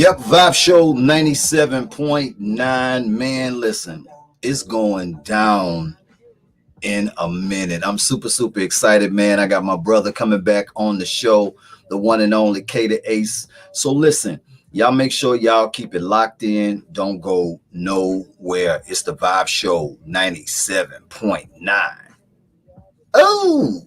Yep, Vibe Show 97.9. Man, listen, it's going down in a minute. I'm super excited, man. I got my brother coming back on the show, the one and only K the Ace. So listen, y'all make sure y'all keep it locked in. Don't go nowhere. It's the Vibe Show 97.9. Oh!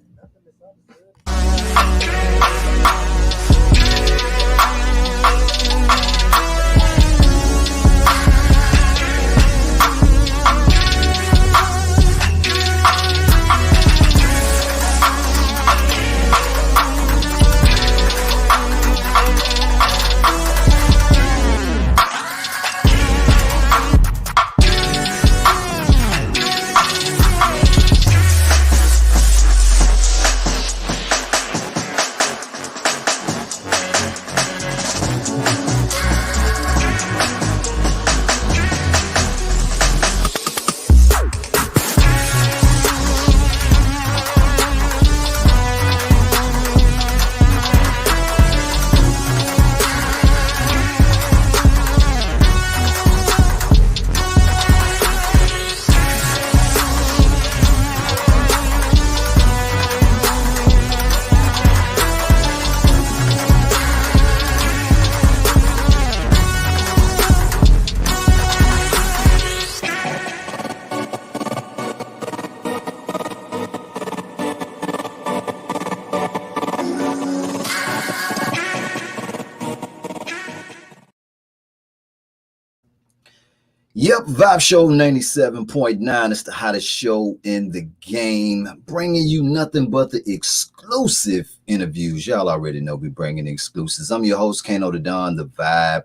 Yep, Vibe Show 97.9. It's the hottest show in the game, bringing you nothing but the exclusive interviews. Y'all already know we bringing exclusives. I'm your host, Kano the Don, the Vibe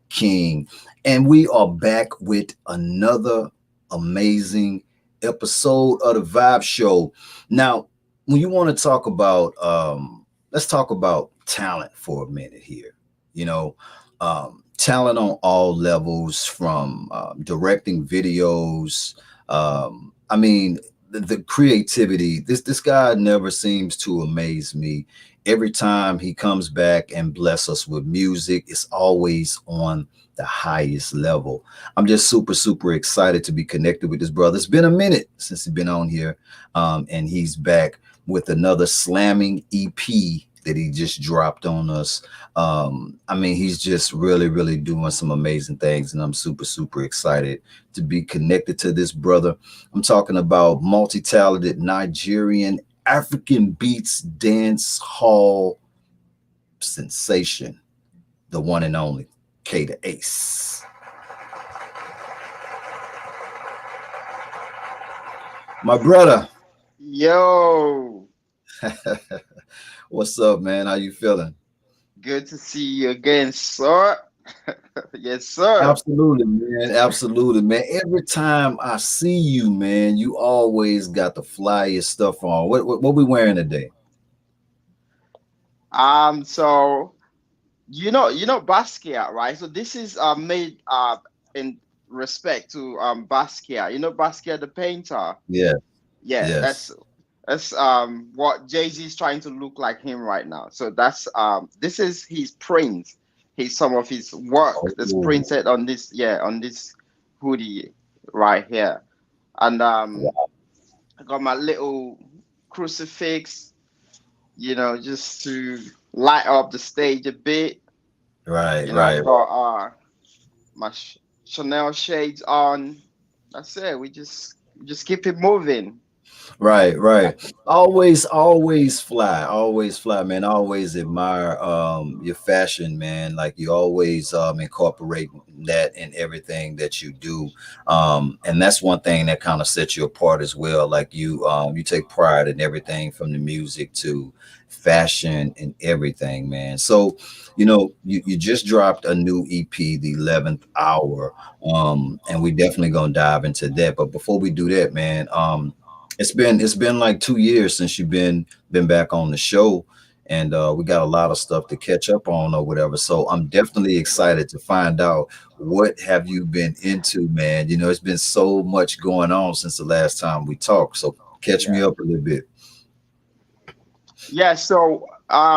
King, and we are back with another amazing episode of the Vibe Show. Now, when you want to talk about, let's talk about talent for a minute here. You know, talent on all levels, from directing videos. I mean, the creativity. This guy never seems to amaze me. Every time he comes back and bless us with music, it's always on the highest level. I'm just super excited to be connected with this brother. It's been a minute since he's been on here, and he's back with another slamming EP that he just dropped on us. I mean, he's just really doing some amazing things, and I'm super excited to be connected to this brother. I'm talking about multi-talented Nigerian African beats dance hall sensation, the one and only K the Ace. My brother. Yo. What's up, man? How you feeling? Good to see you again, sir. Yes, sir. Absolutely, man. Absolutely, man. Every time I see you, man, you always got the flyest stuff on. What we wearing today? So Basquiat, right? So this is made in respect to Basquiat. You know Basquiat the painter? Yeah. Yeah, Yes. that's what Jay-Z is trying to look like him right now. So that's this is his print. He's some of his work that's Oh, printed on this hoodie right here. And wow. I got my little crucifix, just to light up the stage a bit. I Right. got my Chanel shades on. That's it. We just keep it moving. Right. Always fly, man. I always admire your fashion, man. Like you always incorporate that in everything that you do. And that's one thing that kind of sets you apart as well. Like you take pride in everything from the music to fashion and everything, man. So, you just dropped a new EP, the 11th hour. And we definitely gonna dive into that. But before we do that, man, it's been like 2 years since you've been back on the show, and we got a lot of stuff to catch up on or whatever. So I'm definitely excited to find out what have you been into, man. It's been so much going on since the last time we talked. So catch me Yeah. up a little bit. Yeah, so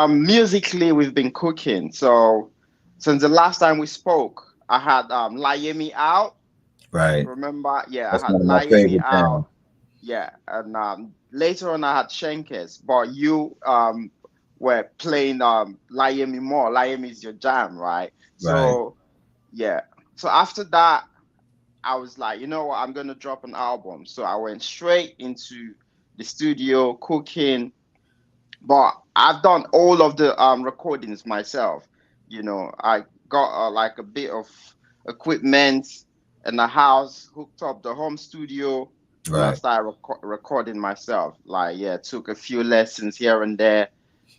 musically we've been cooking. So since the last time we spoke, I had Lie Me Out. Right. Remember? Yeah, I That's had one of my Lie Me favorite Out. jams. Yeah, and later on I had Shenkes, but you were playing Lie Me More. Lie Me is your jam, right? Right. So yeah. So after that, I was like, you know what, I'm gonna drop an album. So I went straight into the studio cooking, but I've done all of the recordings myself. I got like a bit of equipment in the house, hooked up the home studio, and I Right. started recording myself. Like, yeah, took a few lessons here and there.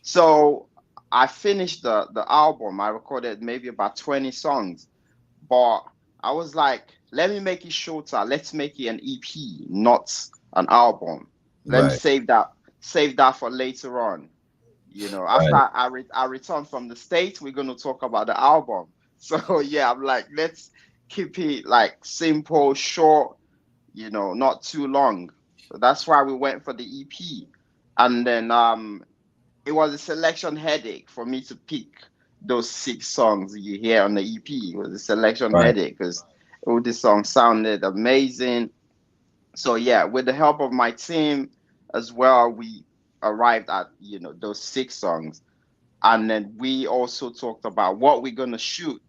So I finished the album. I recorded maybe about 20 songs, but I was like, let me make it shorter. Let's make it an EP, not an album. Let me Right. save that for later on. After Right. I return from the States, we're going to talk about the album. So yeah, I'm like, let's keep it like simple, short, not too long. So that's why we went for the EP. And then it was a selection headache for me to pick those 6 songs you hear on the EP. It was a selection Right. headache because all the songs sounded amazing. So yeah, with the help of my team as well, we arrived at those 6 songs, and then we also talked about what we're gonna shoot.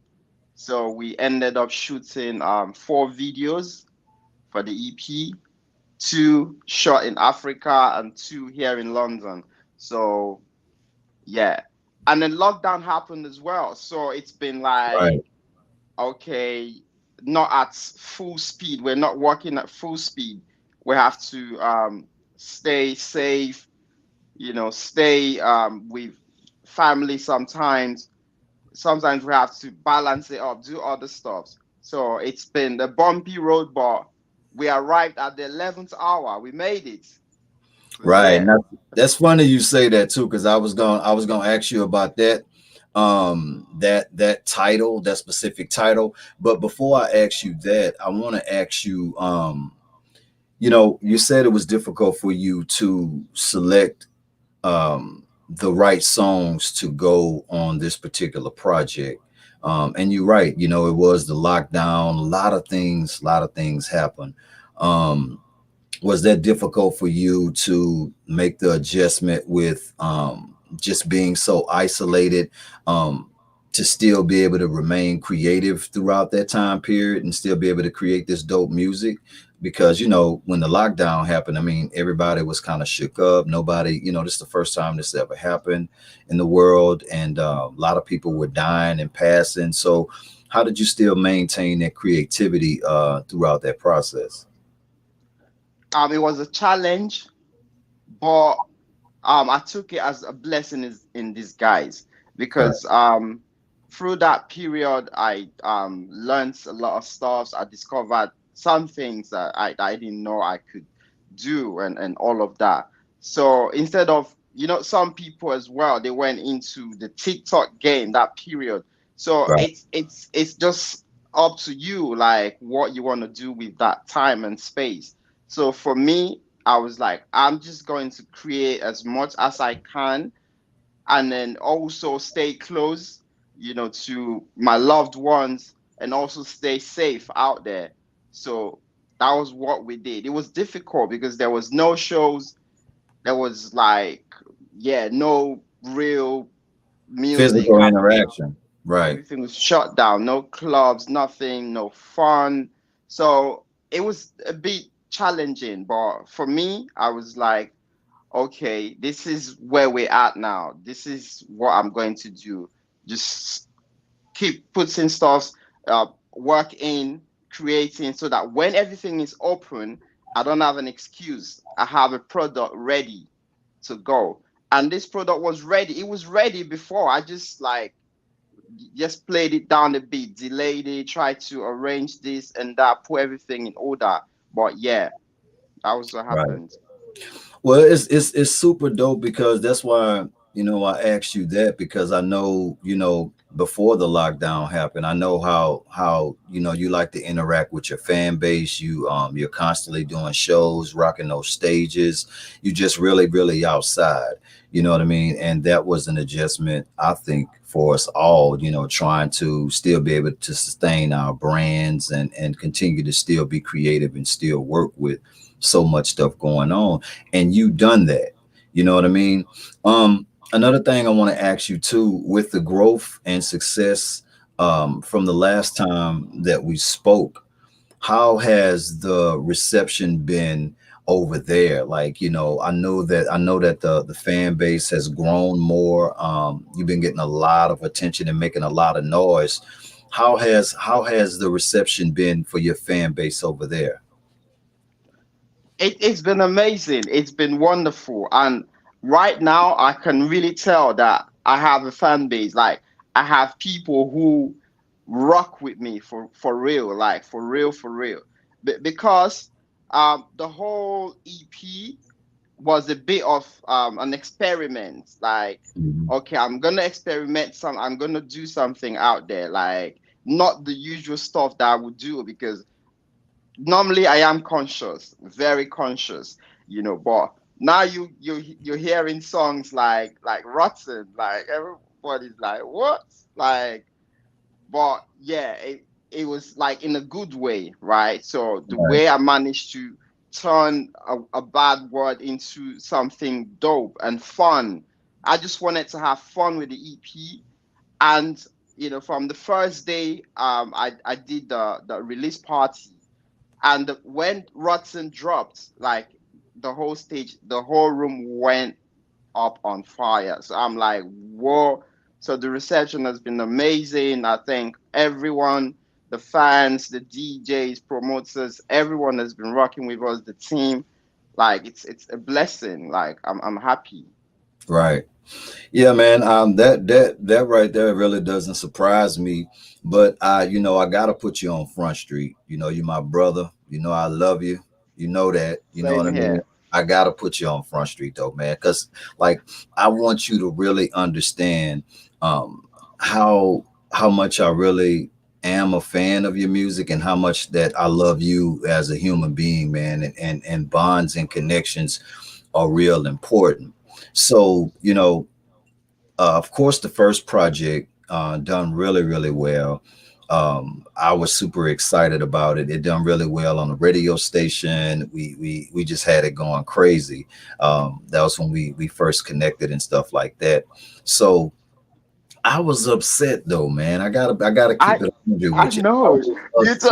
So we ended up shooting 4 videos for the EP, 2 shot in Africa and 2 here in London. So yeah, and then lockdown happened as well. So it's been like, Right. okay, not at full speed. We're not working at full speed. We have to stay safe, stay with family sometimes. Sometimes we have to balance it up, do other stuff. So it's been a bumpy road, but we arrived at the 11th hour. We made it. So Right. yeah. Now, that's funny you say that too, because I was gonna ask you about that, that title, that specific title. But before I ask you that, I want to ask you, you said it was difficult for you to select the right songs to go on this particular project. And you're right, it was the lockdown, a lot of things happened. Um, was that difficult for you to make the adjustment with just being so isolated, um, to still be able to remain creative throughout that time period and still be able to create this dope music? Because when the lockdown happened, I mean, everybody was kind of shook up. Nobody, this is the first time this ever happened in the world, and a lot of people were dying and passing. So how did you still maintain that creativity throughout that process? It was a challenge, but I took it as a blessing in disguise Right. because through that period I learned a lot of stuff. I discovered some things that I didn't know I could do, and all of that. So instead of, some people as well, they went into the TikTok game that period. So Right. it's just up to you, like what you want to do with that time and space. So for me, I was like, I'm just going to create as much as I can, and then also stay close, to my loved ones, and also stay safe out there. So that was what we did. It was difficult because there was no shows. There was like, yeah, no real music Physical happening. interaction. Right. Everything was shut down. No clubs, nothing, no fun. So it was a bit challenging. But for me, I was like, okay, this is where we're at now. This is what I'm going to do. Just keep putting stuff, work in, creating, so that when everything is open, I don't have an excuse. I have a product ready to go. And this product was ready. It was ready before. I just played it down a bit, delayed it, tried to arrange this and that, put everything in order. But yeah, that was what Right. happened. Well, it's super dope because that's why I asked you that, because I know before the lockdown happened. I know how you like to interact with your fan base. You're constantly doing shows, rocking those stages. You just really outside. You know what I mean? And that was an adjustment, I think, for us all. Trying to still be able to sustain our brands and continue to still be creative and still work with so much stuff going on. And you done that. You know what I mean? Another thing I want to ask you too, with the growth and success from the last time that we spoke, how has the reception been over there? Like, I know that the fan base has grown more. You've been getting a lot of attention and making a lot of noise. How has the reception been for your fan base over there? It's been amazing. It's been wonderful. And right now, I can really tell that I have a fan base. Like, I have people who rock with me for real, like for real, for real. Because the whole EP was a bit of an experiment. Like, Mhm. okay, I'm gonna do something out there, like not the usual stuff that I would do, because normally I am conscious, very conscious, but now you're hearing songs like Rotten, like everybody's like, what? Like, but yeah, it was like in a good way, right? So the Right, way I managed to turn a bad word into something dope and fun. I just wanted to have fun with the EP. And from the first day, I did the release party, and when Rodson dropped, like the whole room went up on fire. So I'm like, whoa. So the reception has been amazing. I think everyone, the fans, the DJs, promoters, everyone has been rocking with us, the team. Like, it's a blessing. Like, I'm happy. right. Yeah, man. That right there really doesn't surprise me. But I gotta put you on Front Street. You're my brother. I love you. You know that. You know what Same I mean? here. I gotta put you on Front Street though, man. Because like I want you to really understand um how much I really am a fan of your music and how much that I love you as a human being, man. And bonds and connections are real important. So, of course, the first project done really well. I was super excited about it. It done really well on the radio station. We just had it going crazy. That was when we first connected and stuff like that. So I was upset though, man. I gotta I keep it 100 I with you. I know. was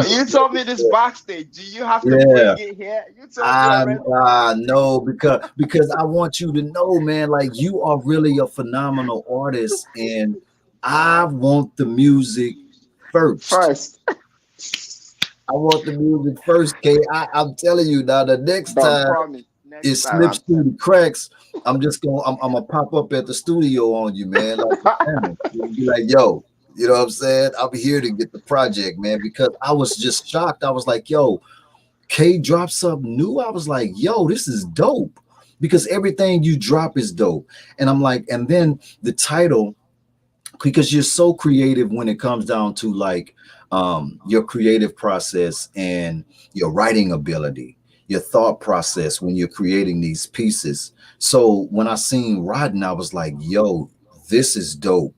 You told me this upset. backstage. Do you have to Yeah. bring it here? You told me already. I know because I want you to know, man, like you are really a phenomenal artist, and I want the music first. First, I want the music first, K. I'm telling you now, the next don't time promise. it Next time slips I'm through telling the cracks, I'm gonna pop up at the studio on you, man. Like you. man, be like, yo, you know what I'm saying? I'll be here to get the project, man, because I was just shocked. I was like, yo, K dropped something new. I was like, yo, this is dope. Because everything you drop is dope. And I'm like, and then the title, because you're so creative when it comes down to like your creative process and your writing ability, your thought process when you're creating these pieces. So when I seen Rodden, I was like, yo, this is dope.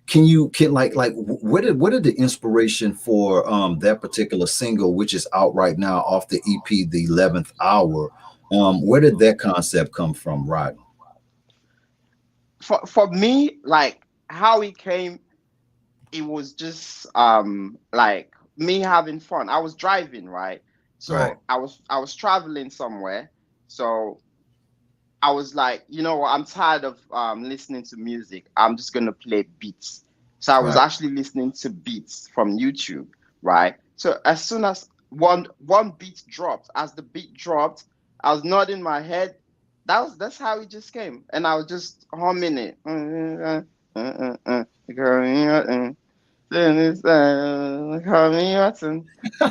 Can like where did the inspiration for that particular single, which is out right now off the EP, The 11th Hour, where did that concept come from, Rod? For me, like how it came, it was just like me having fun. I was driving, right? Right, So I was traveling somewhere. So I was like, what? I'm tired of listening to music. I'm just gonna play beats. So I was right. actually listening to beats from YouTube, right? So as soon as one beat dropped, as the beat dropped, I was nodding my head. That's how it just came, and I was just humming it.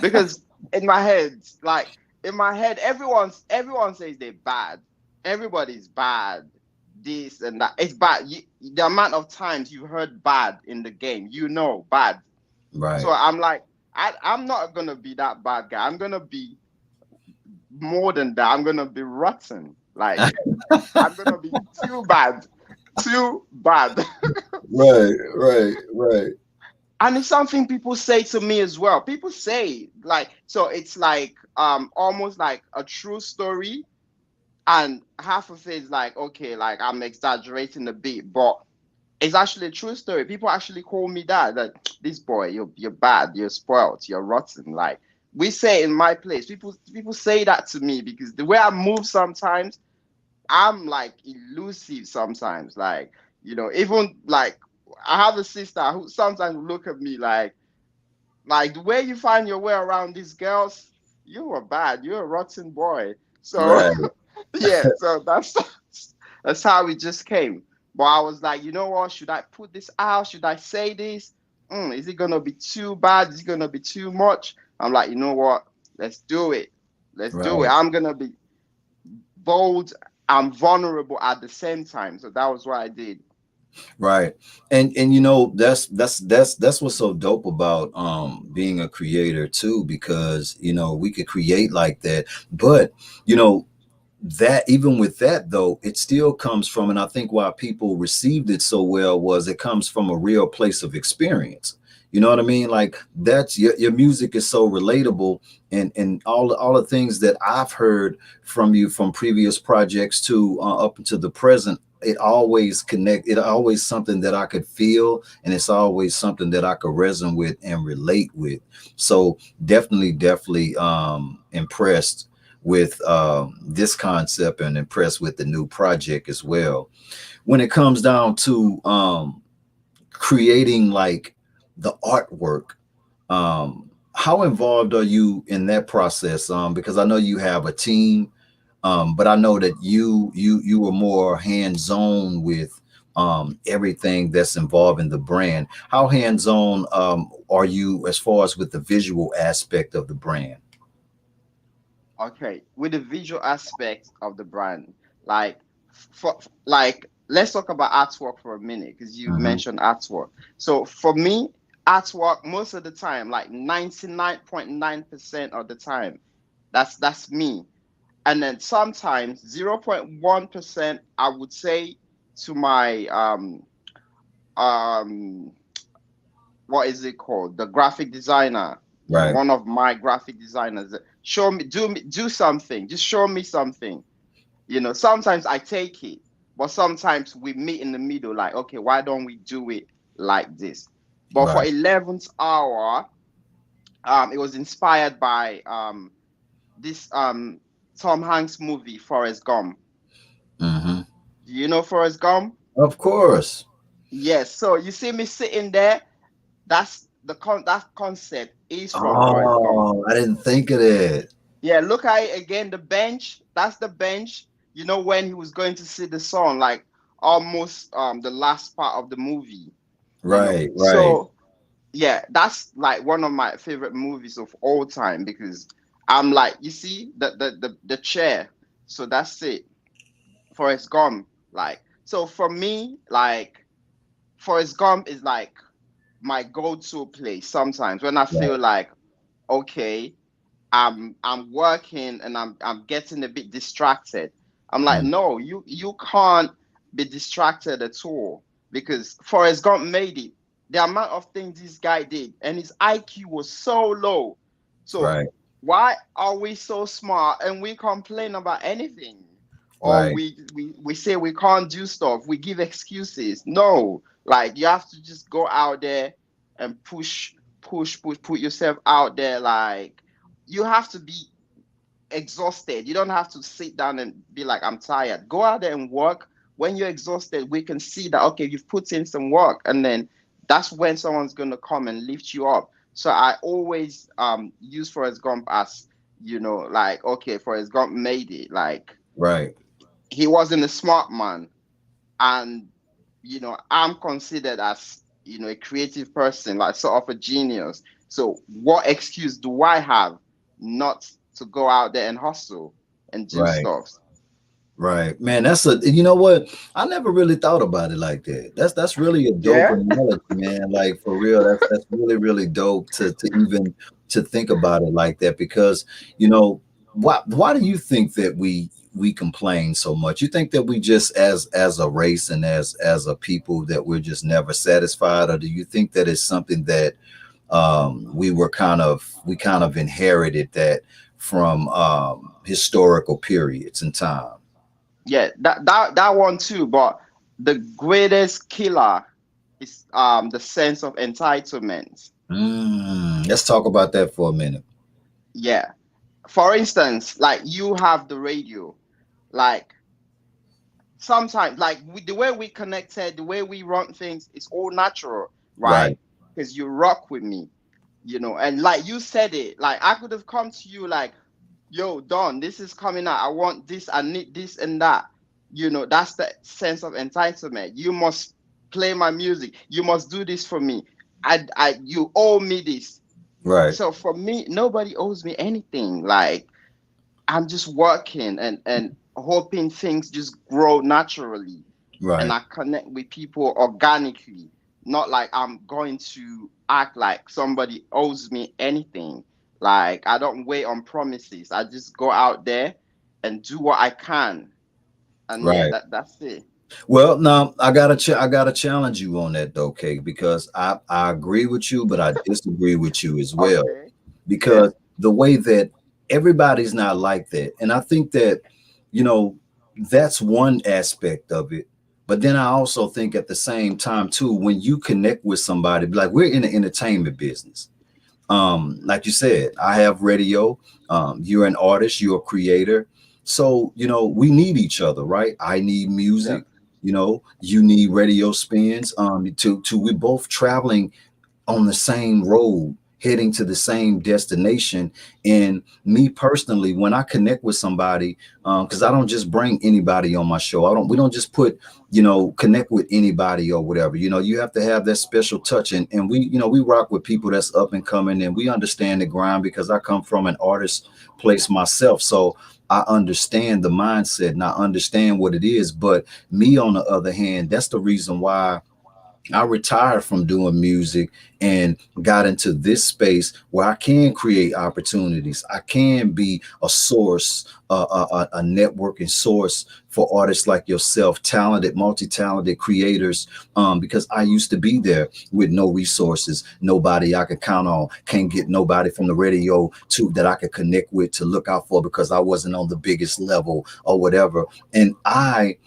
Because in my head, everyone says they're bad. Everybody's bad. this and that. It's bad. The amount of times you heard bad in the game, bad. So Right. I'm like, I'm not gonna be that bad guy. I'm gonna be more than that. I'm gonna be rotten. Like I'm gonna be too bad, too bad. Right, right, right, And it's something people say to me as well. People say like, so it's like almost like a true story, and half of it is like, okay, like I'm exaggerating a bit, but it's actually a true story. People actually call me that. That this boy, you're bad, you're spoiled, you're rotten. Like we say in my place, people say that to me because the way I move sometimes, I'm like elusive sometimes. Like even like I have a sister who sometimes look at me like the way you find your way around these girls, you are bad. You're a rotten boy. So right, yeah, so that's how it just came. But I was like, you know what? Should I put this out? Should I say this? Is it gonna be too bad? Is it gonna be too much? I'm like, you know what? Let's do it. Let's do it. right. I'm gonna be bold and vulnerable at the same time. So that was what I did. Right. And that's what's so dope about being a creator too, because we could create like that. But you know, that even with that though, it still comes from, and I think why people received it so well was it comes from a real place of experience. You know what I mean? Like that's your music is so relatable, and all the things that I've heard from you from previous projects to up until the present, it always connect. It always something that I could feel, and it's always something that I could resonate with and relate with. So definitely impressed with this concept and impressed with the new project as well. When it comes down to creating like the artwork, how involved are you in that process? Because I know you have a team, but I know that you were more hands-on with everything that's involved in the brand. How hands-on are you as far as with the visual aspect of the brand? Okay, with the visual aspect of the brand, like like let's talk about artwork for a minute because you Hmm. mentioned artwork. So for me, artwork most of the time, like 99.9% of the time, that's me. And then sometimes 0.1%, I would say to my um what is it called? The graphic designer, Right, one of my graphic designers. Show me, do something. Just show me something. Sometimes I take it, but sometimes we meet in the middle. Like, okay, why don't we do it like this? But for right. 11th hour, it was inspired by this Tom Hanks movie, Forrest Gump. Hmm. Do you know Forrest Gump? Of course. Yes. So you see me sitting there. That concept is from Forrest Gump. Oh, I didn't think of that. Yeah, look at it again. The bench, that's the bench. When he was going to see the sun, like almost the last part of the movie. Right, right, So yeah, that's like one of my favorite movies of all time because I'm like, you see the chair. So that's it. Forrest Gump. Like, so for me, like Forrest Gump is like my go-to place sometimes when I feel right. like, okay, I'm working and I'm getting a bit distracted. I'm like, Mm. no, you can't be distracted at all because Forrest Gump made it. The amount of things this guy did, and his IQ was so low. So Right, why are we so smart and we complain about anything? Or right, we say we can't do stuff, we give excuses. No, like you have to just go out there and push, put yourself out there. Like you have to be exhausted. You don't have to sit down and be like, I'm tired. Go out there and work. When you're exhausted, we can see that, okay, you've put in some work. And then that's when someone's going to come and lift you up. So I always use Forrest Gump as, like, okay, Forrest Gump made it. Like, right, he wasn't a smart man. And, I'm considered as, a creative person, like sort of a genius. So what excuse do I have not to go out there and hustle and do right. stuff? Right, man. That's a, you know what? I never really thought about it like that. That's really a dope Yeah. analogy, man. Like for real, that's really really dope to even to think about it like that because you know why do you think that we complain so much? You think that we just as a race and as a people that we're just never satisfied, or do you think that it's something that we kind of inherited that from historical periods in time? Yeah, that one too. But the greatest killer is the sense of entitlement. Let's talk about that for a minute. Yeah. For instance, like you have the radio, like sometimes the way we connected, the way we run things, it's all natural, right? Right, Because you rock with me, and like you said it, like I could have come to you like, yo, Don, this is coming out, I want this, I need this and that. That's the sense of entitlement. You must play my music, you must do this for me. You owe me this. right, So for me, nobody owes me anything. Like I'm just working and hoping things just grow naturally, and right, I connect with people organically, not like I'm going to act like somebody owes me anything. Like I don't wait on promises. I just go out there and do what I can. And yeah, right. that's it. Well, now I gotta challenge you on that though, Kate, because I agree with you, but I disagree with you as well. Okay. Yeah. Because the way that everybody's not like that, and I think that you know that's one aspect of it. But then I also think at the same time too, when you connect with somebody, like we're in the entertainment business. Like you said, I have radio. You're an artist, you're a creator, so we need each other, right? I need Yeah. music, you need radio spins. To we're both traveling on the same road, heading to the same destination. And me personally, when I connect with somebody, because I don't just bring anybody on my show. We don't just put, connect with anybody or whatever. You have to have that special touch. And we rock with people that's up and coming, and we understand the grind because I come from an artist place myself. So I understand the mindset and I understand what it is. But me, on the other hand, that's the reason why I retired from doing music and got into this space where I can create opportunities. I can be a source, a networking source for artists like yourself, talented, multi-talented creators. Because I used to be there with no resources, nobody I could count on, can't get nobody from the radio to that I could connect with to look out for because I wasn't on the biggest level or whatever. And I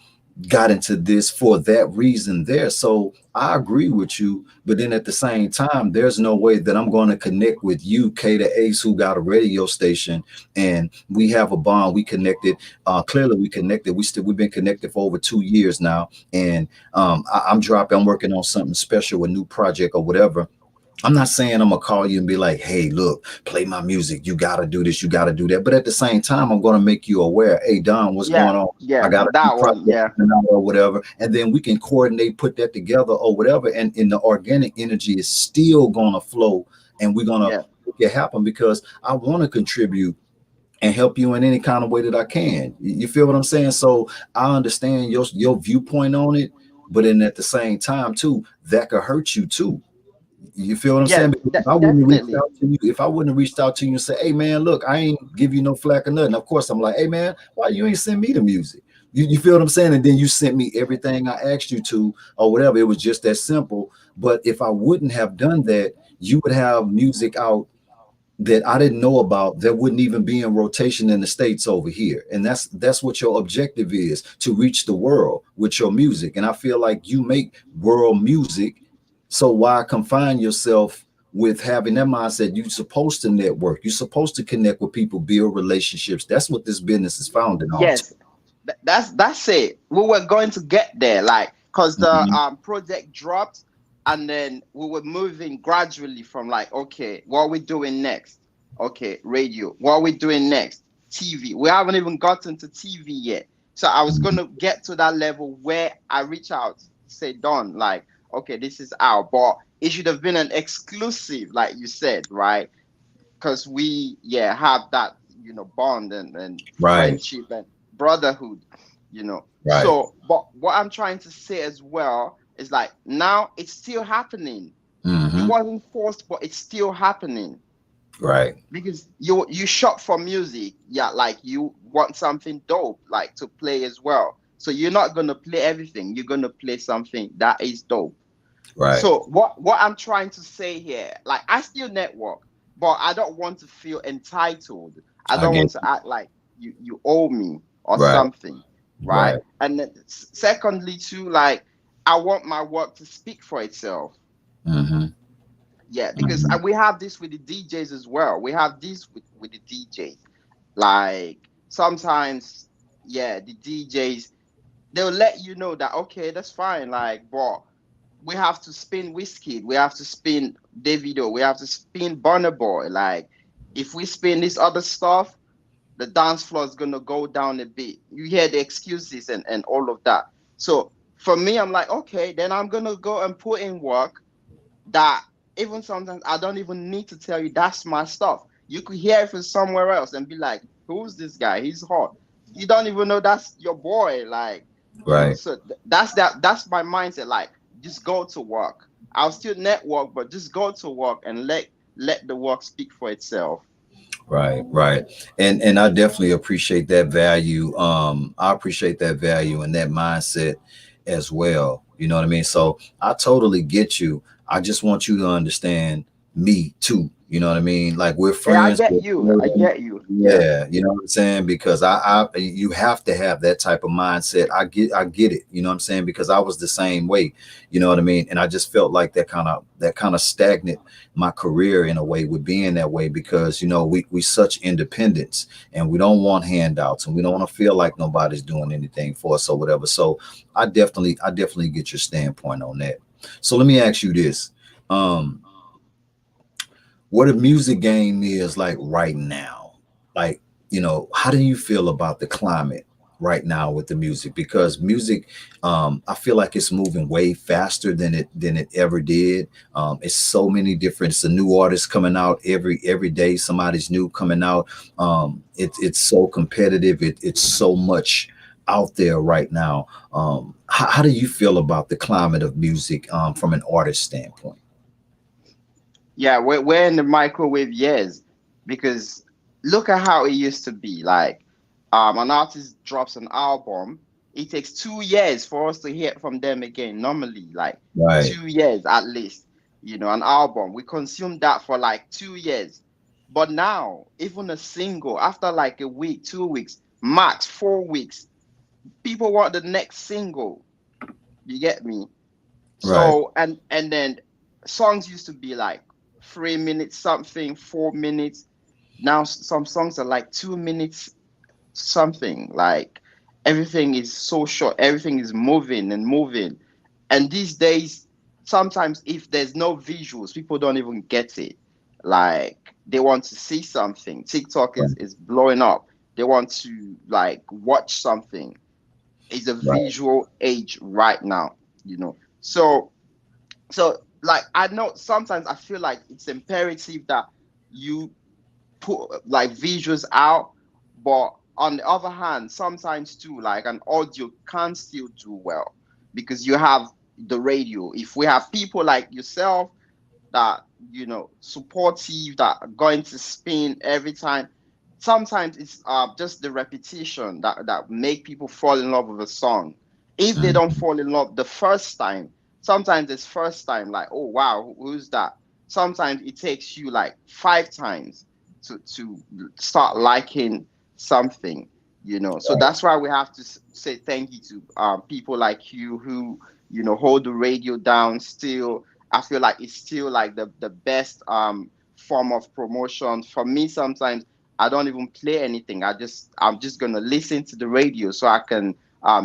got into this for that reason there. So I agree with you, but then at the same time, there's no way that I'm going to connect with you, K to Ace, who got a radio station, and we have a bond. We connected. Clearly, we connected. We've been connected for over 2 years now, and I'm working on something special, a new project or whatever. I'm not saying I'm gonna call you and be like, hey, look, play my music. You gotta do this, you gotta do that. But at the same time, I'm gonna make you aware, hey Don, what's going Yeah. on? I Yeah. got a new That project one. Yeah. coming out or whatever. And then we can coordinate, put that together or whatever. And in the organic energy is still gonna flow and we're gonna Yeah. make it happen because I want to contribute and help you in any kind of way that I can. You feel what I'm saying? So I understand your viewpoint on it, but then at the same time, too, that could hurt you too. You feel what I'm Yeah. saying? Because if I wouldn't have reached Definitely. out to you, if I wouldn't have reached out to you and say, "Hey man, look, I ain't give you no flack or nothing." Of course, I'm like, "Hey man, why you ain't send me the music?" You feel what I'm saying? And then you sent me everything I asked you to, or whatever. It was just that simple. But if I wouldn't have done that, you would have music out that I didn't know about that wouldn't even be in rotation in the States over here. And that's what your objective is, to reach the world with your music. And I feel like you make world music. So why confine yourself with having that mindset? You're supposed to network. You're supposed to connect with people, build relationships. That's what this business is founded on. Yes. That's it. We were going to get there, like, cause the Mhm. project dropped, and then we were moving gradually from like, okay, what are we doing next? Okay, radio. What are we doing next? TV. We haven't even gotten to TV yet. So I was gonna get to that level where I reach out, say, Don, like, okay, this is out, but it should have been an exclusive, like you said, right? Because we, yeah, have that, bond and Right. friendship and brotherhood. you know. Right. So, but what I'm trying to say as well is like now it's still happening. It Mm-hmm. wasn't forced, but it's still happening Right. because you shop for music, yeah, like you want something dope like to play as well. So you're not gonna play everything. You're gonna play something that is dope. Right. So what I'm trying to say here, like I still network, but I don't want to feel entitled. I I don't get want to act like you owe me or right. something, right? Right. And then secondly, too, like I want my work to speak for itself. Mm-hmm. Yeah, because Mm-hmm. we have this with the DJs as well. We have this with the DJs. Like sometimes, yeah, the DJs they'll let you know that okay, that's fine. Like, but we have to spin Whiskey, we have to spin Davido, we have to spin Burna Boy. Like, if we spin this other stuff, the dance floor is gonna go down a bit. You hear the excuses and all of that. So for me, I'm like, okay, then I'm gonna go and put in work that even sometimes I don't even need to tell you that's my stuff. You could hear it from somewhere else and be like, who's this guy? He's hot. You don't even know that's your boy. Like, Right. so that's my mindset. Like, just go to work. I'll still network, but just go to work and let the work speak for itself. Right, right. And I definitely appreciate that value. I appreciate that value and that mindset as well. You know what I mean? So I totally get you. I just want you to understand me too. You know what I mean? Like we're Yeah, I friends. get We're you. I flirting. get you. Yeah. Yeah, you know what I'm saying? Because you have to have that type of mindset. I get it. You know what I'm saying? Because I was the same way. You know what I mean? And I just felt like that kind of stagnant my career in a way with being that way because we such independence and we don't want handouts and we don't want to feel like nobody's doing anything for us or whatever. So I definitely get your standpoint on that. So let me ask you this. Um what a music game is like right now. Like, how do you feel about the climate right now with the music? Because music, I feel like it's moving way faster than it ever did. It's so many different, it's a new artist coming out every day, somebody's new coming out. It's so competitive, it's so much out there right now. How do you feel about the climate of music from an artist standpoint? Yeah, we're in the microwave years because look at how it used to be. Like, an artist drops an album, it takes 2 years for us to hear from them again. Normally, like Right, 2 years at least. An album we consume that for like 2 years, but now even a single after like a week, 2 weeks, max 4 weeks, people want the next single. You get me? right, So and then songs used to be like 3 minutes something, 4 minutes. Now some songs are like 2 minutes something. Like everything is so short, everything is moving and moving. And these days, sometimes if there's no visuals, people don't even get it. Like they want to see something. TikTok right, is blowing up. They want to like watch something. It's a right, visual age right now, so like I know sometimes I feel like it's imperative that you put like visuals out, but on the other hand sometimes too like an audio can still do well because you have the radio. If we have people like yourself that supportive, that are going to spin every time, sometimes it's just the repetition that make people fall in love with a song. If they don't mhm, fall in love the first time, sometimes it's first time like, oh wow, who's that? Sometimes it takes you like 5 times to start liking something. So right, that's why we have to say thank you to people like you who hold the radio down still. I feel like it's still like the best form of promotion for me. Sometimes I don't even play anything. I'm just gonna listen to the radio so I can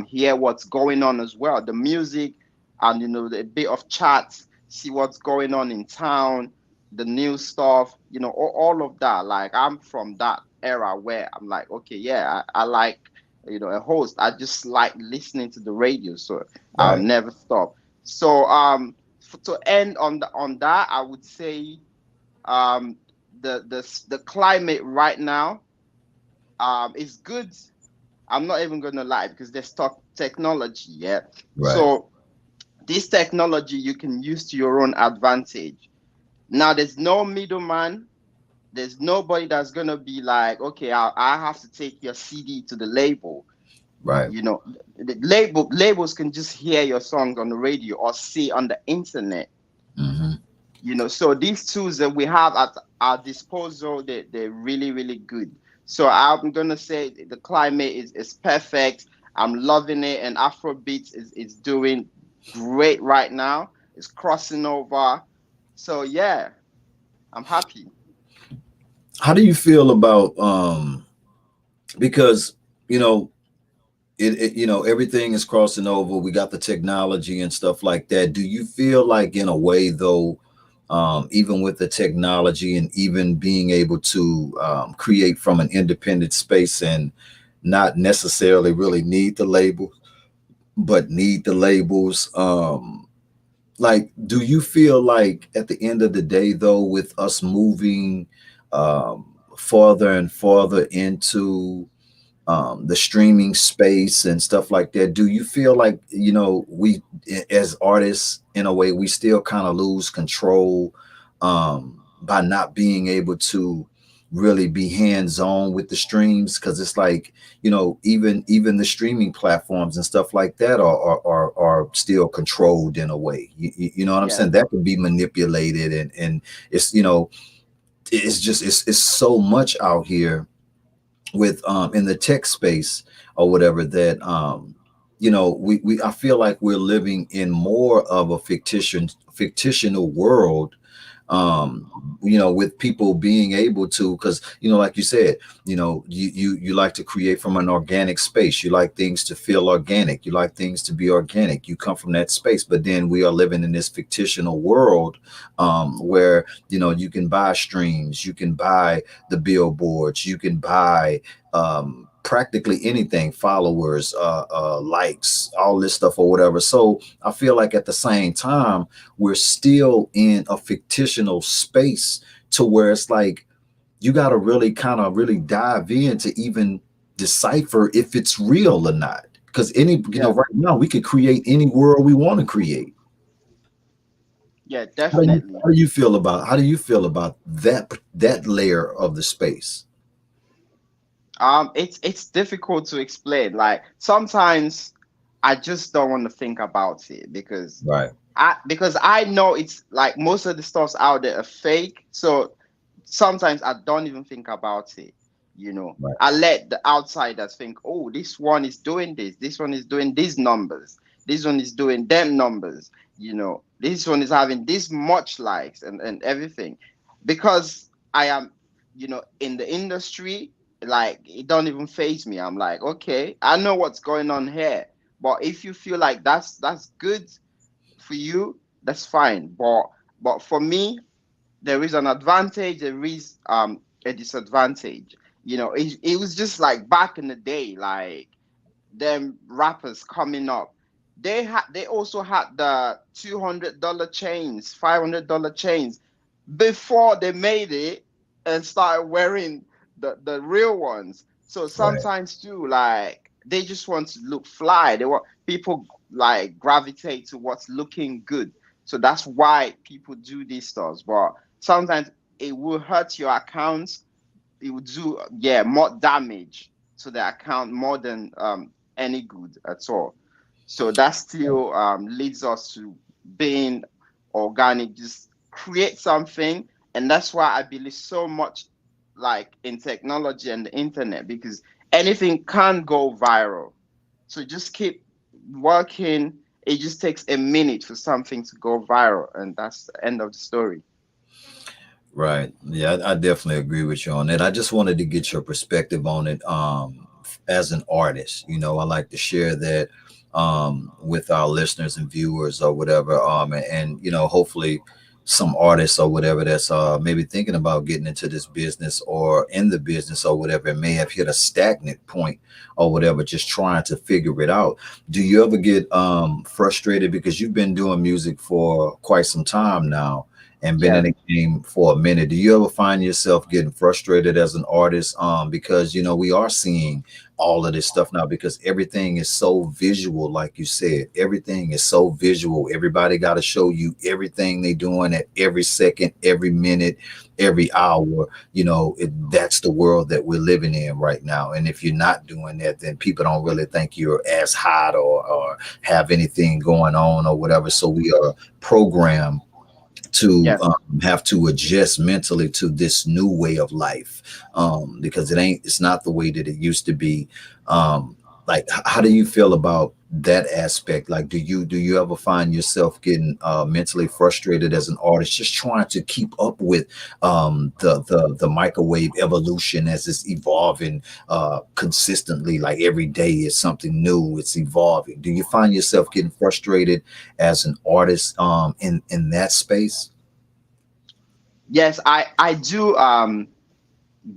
hear what's going on as well, the music, and a bit of chat, see what's going on in town, the new stuff, all of that. Like I'm from that era where I'm like, okay, yeah, I like a host. I just like listening to the radio, so I'll right, never stop. So to end on that, I would say um, the climate right now is good. I'm not even gonna lie because there's talk technology, yeah. Right. So this technology you can use to your own advantage. Now there's no middleman. There's nobody that's gonna be like, okay, I have to take your CD to the label. Right. You know, the labels can just hear your songs on the radio or see on the internet. Hmm. So these tools that we have at our disposal, they're really, really good. So I'm gonna say the climate is perfect. I'm loving it, and Afrobeats is doing great right now. It's crossing over. So yeah, I'm happy. How do you feel about because you know everything is crossing over. We got the technology and stuff like that. Do you feel like in a way though, even with the technology and even being able to create from an independent space and not necessarily really need the label, but need the labels, like do you feel like at the end of the day though, with us moving farther and farther into the streaming space and stuff like that, do you feel like we as artists in a way we still kind of lose control by not being able to really be hands on with the streams? Because it's like even the streaming platforms and stuff like that are still controlled in a way. You know what I'm Yeah, saying? That can be manipulated, and it's it's just it's so much out here with in the tech space or whatever that we I feel like we're living in more of a fictional world, with people being able to, because like you said, you like to create from an organic space. You like things to feel organic. You like things to be organic. You come from that space, but then we are living in this fictional world, where you can buy streams, you can buy the billboards, you can buy practically anything, followers, likes, all this stuff or whatever. So I feel like at the same time we're still in a fictional space to where it's like you got to really kind of really dive in to even decipher if it's real or not, because yeah, right now we could create any world we want to create. yeah, how do you definitely. how do you feel about that layer of the space? It's difficult to explain. Like sometimes I just don't want to think about it Right. because I know it's like most of the stuff's out there are fake. So sometimes I don't even think about it. Right. I let the outsiders think, oh, this one is doing this one is doing these numbers, this one is doing them numbers, this one is having this much likes and everything. Because I am, in the industry, like it don't even phase me. I'm like, okay, I know what's going on here. But if you feel like that's good for you, that's fine. But for me, there is an advantage, there is a disadvantage. It was just like back in the day, like them rappers coming up. They also had the $200 chains, $500 chains before they made it and started wearing the real ones. So Right. sometimes too, like they just want to look fly. They want people like gravitate to what's looking good. So that's why people do these stuff. But sometimes it will hurt your accounts. It would do, yeah, more damage to the account more than any good at all. So that still leads us to being organic, just create something. And that's why I believe so much like in technology and the internet, because anything can go viral. So just keep working. It just takes a minute for something to go viral, and that's the end of the story. Right. Yeah, I definitely agree with you on that. I just wanted to get your perspective on it. As an artist, I like to share that with our listeners and viewers or whatever. And hopefully some artists or whatever that's maybe thinking about getting into this business or in the business or whatever, may have hit a stagnant point or whatever, just trying to figure it out. Do you ever get frustrated because you've been doing music for quite some time now? and been in Yes. the game for a minute. Do you ever find yourself getting frustrated as an artist? Because you know we are seeing all of this stuff now because everything is so visual, like you said. Everything is so visual. Everybody got to show you everything they doing at every second, every minute, every hour. You know, that's the world that we're living in right now. And if you're not doing that, then people don't really think you're as hot or have anything going on or whatever. So we are programmed to Yes. have to adjust mentally to this new way of life, because it's not the way that it used to be. Like how do you feel about that aspect? Like do you ever find yourself getting mentally frustrated as an artist just trying to keep up with the microwave evolution as it's evolving consistently, like every day is something new, it's evolving? Do you find yourself getting frustrated as an artist in that space? Yes, I do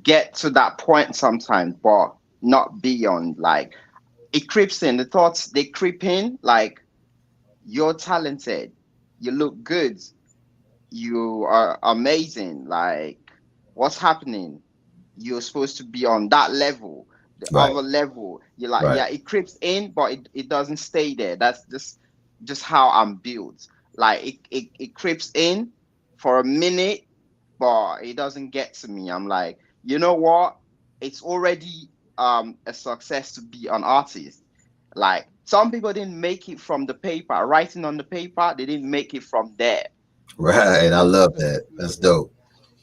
get to that point sometimes, but not beyond. Like it creeps in. The thoughts they creep in. Like you're talented, you look good, you are amazing. Like what's happening? You're supposed to be on that level, the Right, other level. You're like, right, yeah, it creeps in, but it doesn't stay there. That's just how I'm built. Like it creeps in for a minute, but it doesn't get to me. I'm like, you know what? It's already a success to be an artist. Like some people didn't make it from the paper, writing on the paper, they didn't make it from there. right. I love that. That's dope.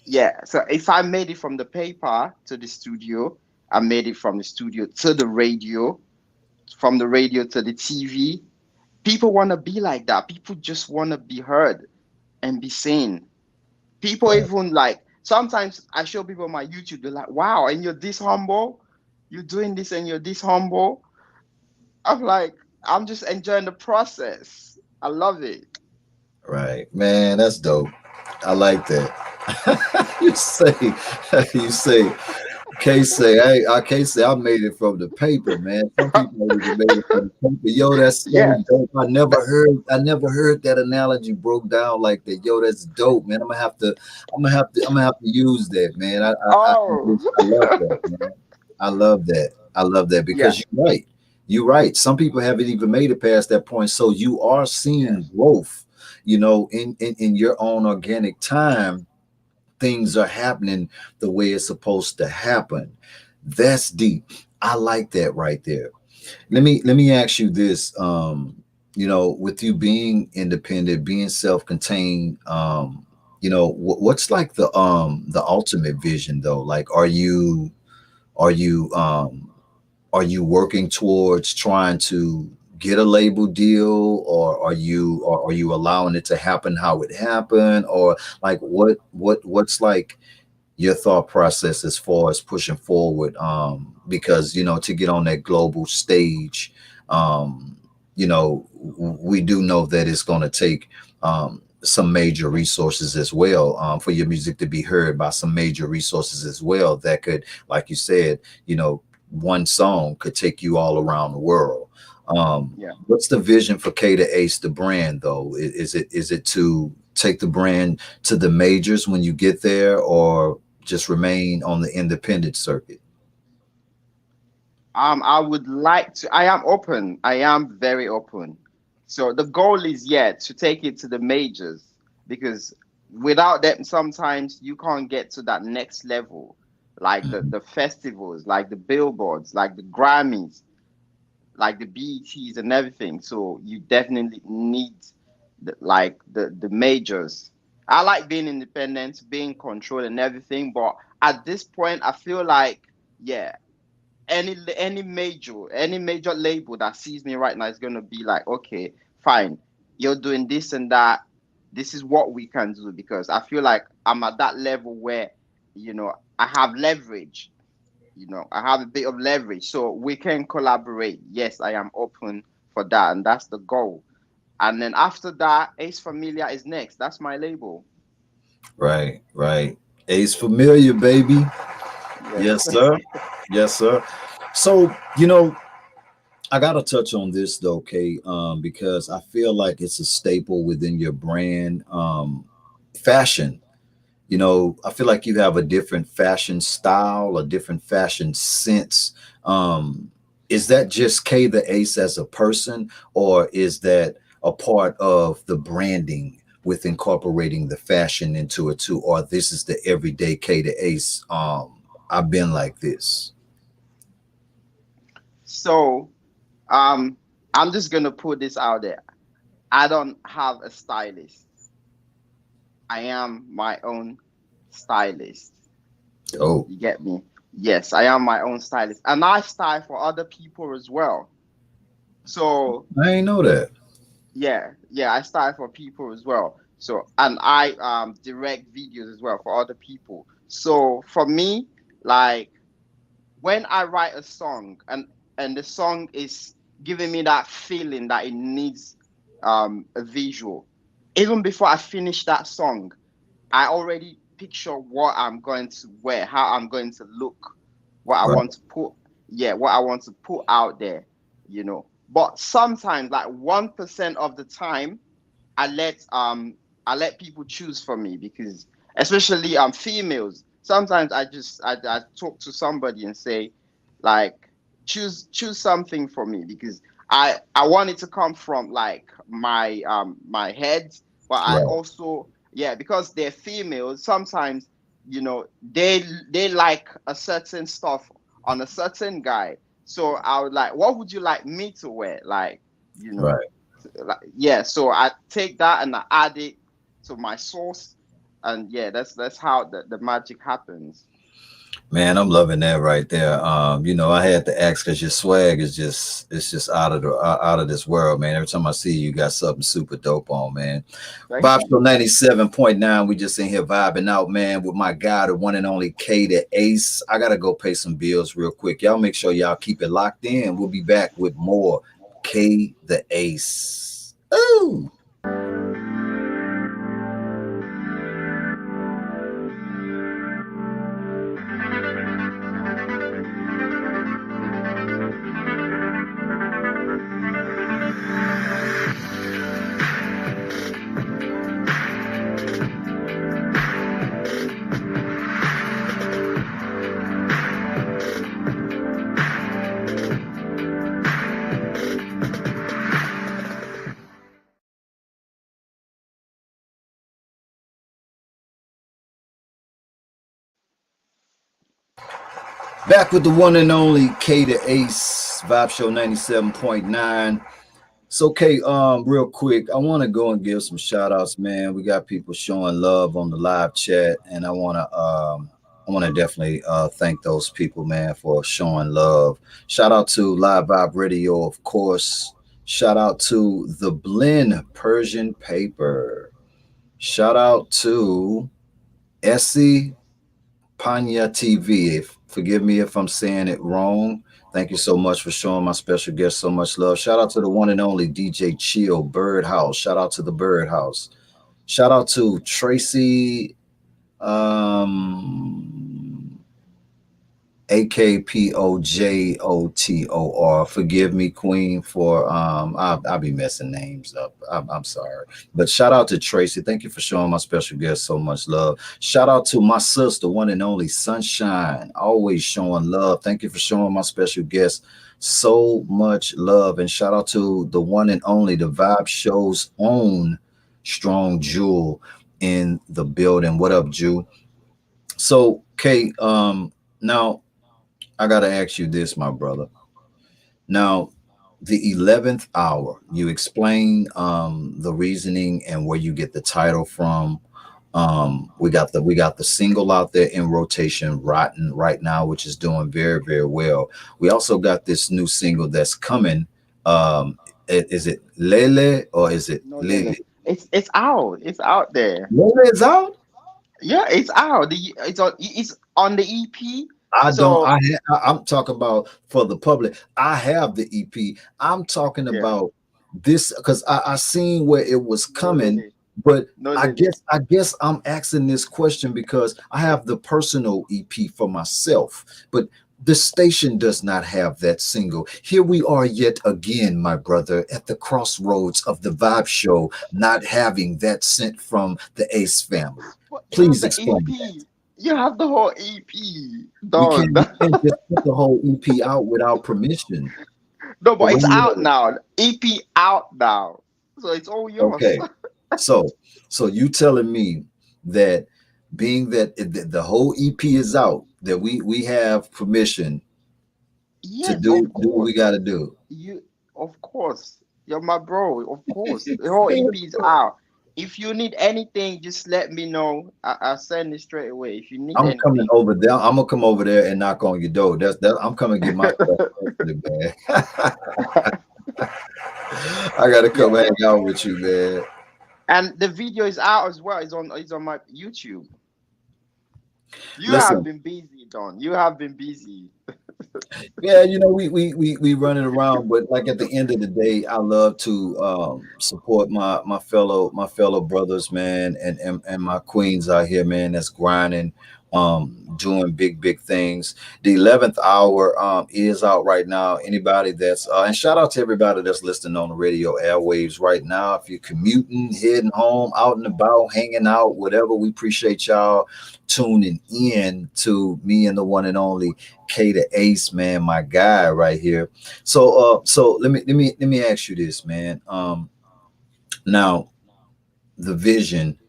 Yeah, so if I made it from the paper to the studio, I made it from the studio to the radio, from the radio to the TV. People want to be like that. People just want to be heard and be seen. People Right, even like sometimes I show people my YouTube, they're like, wow, and you're this humble, you're doing this and you're this humble. I'm like, I'm just enjoying the process. I love it. right. Man, that's dope. I like that. You say, you say, can't say, I can't say I made it from the paper, man. Some people ain't even made it from the paper. Yo, that's so Yeah. dope. I never heard that analogy broke down like that. Yo, that's dope, man. I'm gonna have to use that, man. Oh, I love that, man. I love that. I love that yeah. because you're right. You're right. Some people haven't even made it past that point. So you are seeing Yes. growth, you know, in your own organic time. Things are happening the way it's supposed to happen. That's deep. I like that right there. Let me ask you this. You know, with you being independent, being self-contained, you know, what's like the ultimate vision though? Like are you are you working towards trying to get a label deal, or are you allowing it to happen how it happened, or like what's like your thought process as far as pushing forward, because you know to get on that global stage, um you know we do know that it's going to take some major resources as well, for your music to be heard by some major resources as well that could, like you said, you know, one song could take you all around the world. Yeah. What's the vision for K to Ace, the brand, though? Is it to take the brand to the majors when you get there, or just remain on the independent circuit? I would like to. I am open. I am very open. So the goal is, yeah, to take it to the majors because without them, sometimes you can't get to that next level, like Mhm. the festivals, like the billboards, like the Grammys, like the BETs and everything. So you definitely need the majors. I like being independent, being controlled and everything, but at this point, I feel like, yeah, any major label that sees me right now is going to be like, okay, fine, you're doing this and that, this is what we can do, because I feel like I'm at that level where I have leverage. I have a bit of leverage, so we can collaborate. Yes, I am open for that, and that's the goal. And then after that, Ace Familia is next. That's my label. Right, right. Ace Familiar, baby. Yes. Yes, sir. Yes, sir. So, you know, I gotta touch on this though, Kay, because I feel like it's a staple within your brand. fashion. You know, I feel like you have a different fashion style, a different fashion sense. Um, is that just K the Ace as a person, or is that a part of the branding with incorporating the fashion into it too? Or this is the everyday K the Ace? I've been like this. So, I'm just gonna put this out there. I don't have a stylist. I am my own stylist. Oh, You get me? Yes, I am my own stylist, and I style for other people as well. So I ain't know that. yeah, yeah, I style for people as well. So, and I direct videos as well for other people. So for me, like, when I write a song, and the song is giving me that feeling that it needs a visual, even before I finish that song, I already picture what I'm going to wear, how I'm going to look, what I Right, want to put, yeah, what I want to put out there, you know. But sometimes, like 1% of the time, I let um I let people choose for me, because especially females. Sometimes I talk to somebody and say, like, choose something for me, because I want it to come from like my head, but I right. also, yeah, because they're females. Sometimes, they like a certain stuff on a certain guy. So I would like, what would you like me to wear, like, you know Right. like, yeah, so I take that and I add it to my sauce, and yeah, that's how the magic happens. Man, I'm loving that right there. You know, I had to ask because your swag is just out of the out of this world, man. Every time I see you, you got something super dope on, man. Thank Vibe you. Show 97.9. We just in here vibing out, man, with my guy, the one and only K the Ace. I gotta go pay some bills real quick. Y'all make sure y'all keep it locked in. We'll be back with more K the Ace. Ooh. Back with the one and only K the Ace, Vibe Show 97.9. So, Kay, real quick, I want to go and give some shout outs, man. We got people showing love on the live chat, and I want to definitely thank those people, man, for showing love. Shout out to Live Vibe Radio, of course. Shout out to the Blend Persian Paper. Shout out to Essie Panya TV. Forgive me if I'm saying it wrong. Thank you so much for showing my special guest so much love. Shout out to the one and only DJ Chill Birdhouse. Shout out to the Birdhouse. Shout out to Tracy um AKPOJOTOR. Forgive me, Queen, for I'll be messing names up. I'm sorry. But shout out to Tracy. Thank you for showing my special guest so much love. Shout out to my sister, one and only Sunshine, always showing love. Thank you for showing my special guest so much love. And shout out to the one and only the Vibe Show's own Strong Jewel in the building. What up, Jew? So, Kate, now I gotta ask you this, my brother. Now, the 11th hour, you explain the reasoning and where you get the title from. We got the single out there in rotation, Rotten, right now, which is doing very, very well. We also got this new single that's coming. Is it Lele or is it No, Lily? Lele, it's out there. Lele is out. Yeah, it's out. It's on the EP. I don't. So I'm talking about for the public. I have the EP. I'm talking yeah, about this because I seen where it was no, coming, Lele, but no, I Lele. guess I guess I'm asking this question because I have the personal EP for myself. But The station does not have that single. Here we are yet again, my brother, at the crossroads of the Vibe Show, not having that sent from the Ace family. But you have Please the explain that. EP. You have the whole EP We done. can't we can't just put the whole EP out without permission. No, The but it's out radio. now. EP out now. So it's all yours. Okay. So you telling me that being that the whole EP is out, that we have permission to Yes, do of what we course. got to do. You, of course. You're my bro. Of course. The whole EP is out. If you need anything, just let me know. I'll send it straight away. If you need I'm coming anything. over there. I'm gonna come over there and knock on your door. That I'm coming to get my stuff personally, man. I gotta Yeah. come hang out with you, man. And the video is out as well. It's on my YouTube. You have Listen, been busy, Don. You have been busy. yeah, we running around, but like at the end of the day, I love to support my fellow brothers, man, and my queens out here, man, that's grinding, doing big things. The 11th hour is out right now. Anybody that's and shout out to everybody that's listening on the radio airwaves right now. If you're commuting, heading home, out and about, hanging out, whatever, we appreciate y'all tuning in to me and the one and only K the Ace, man, my guy right here. So let me ask you this, man. Now the vision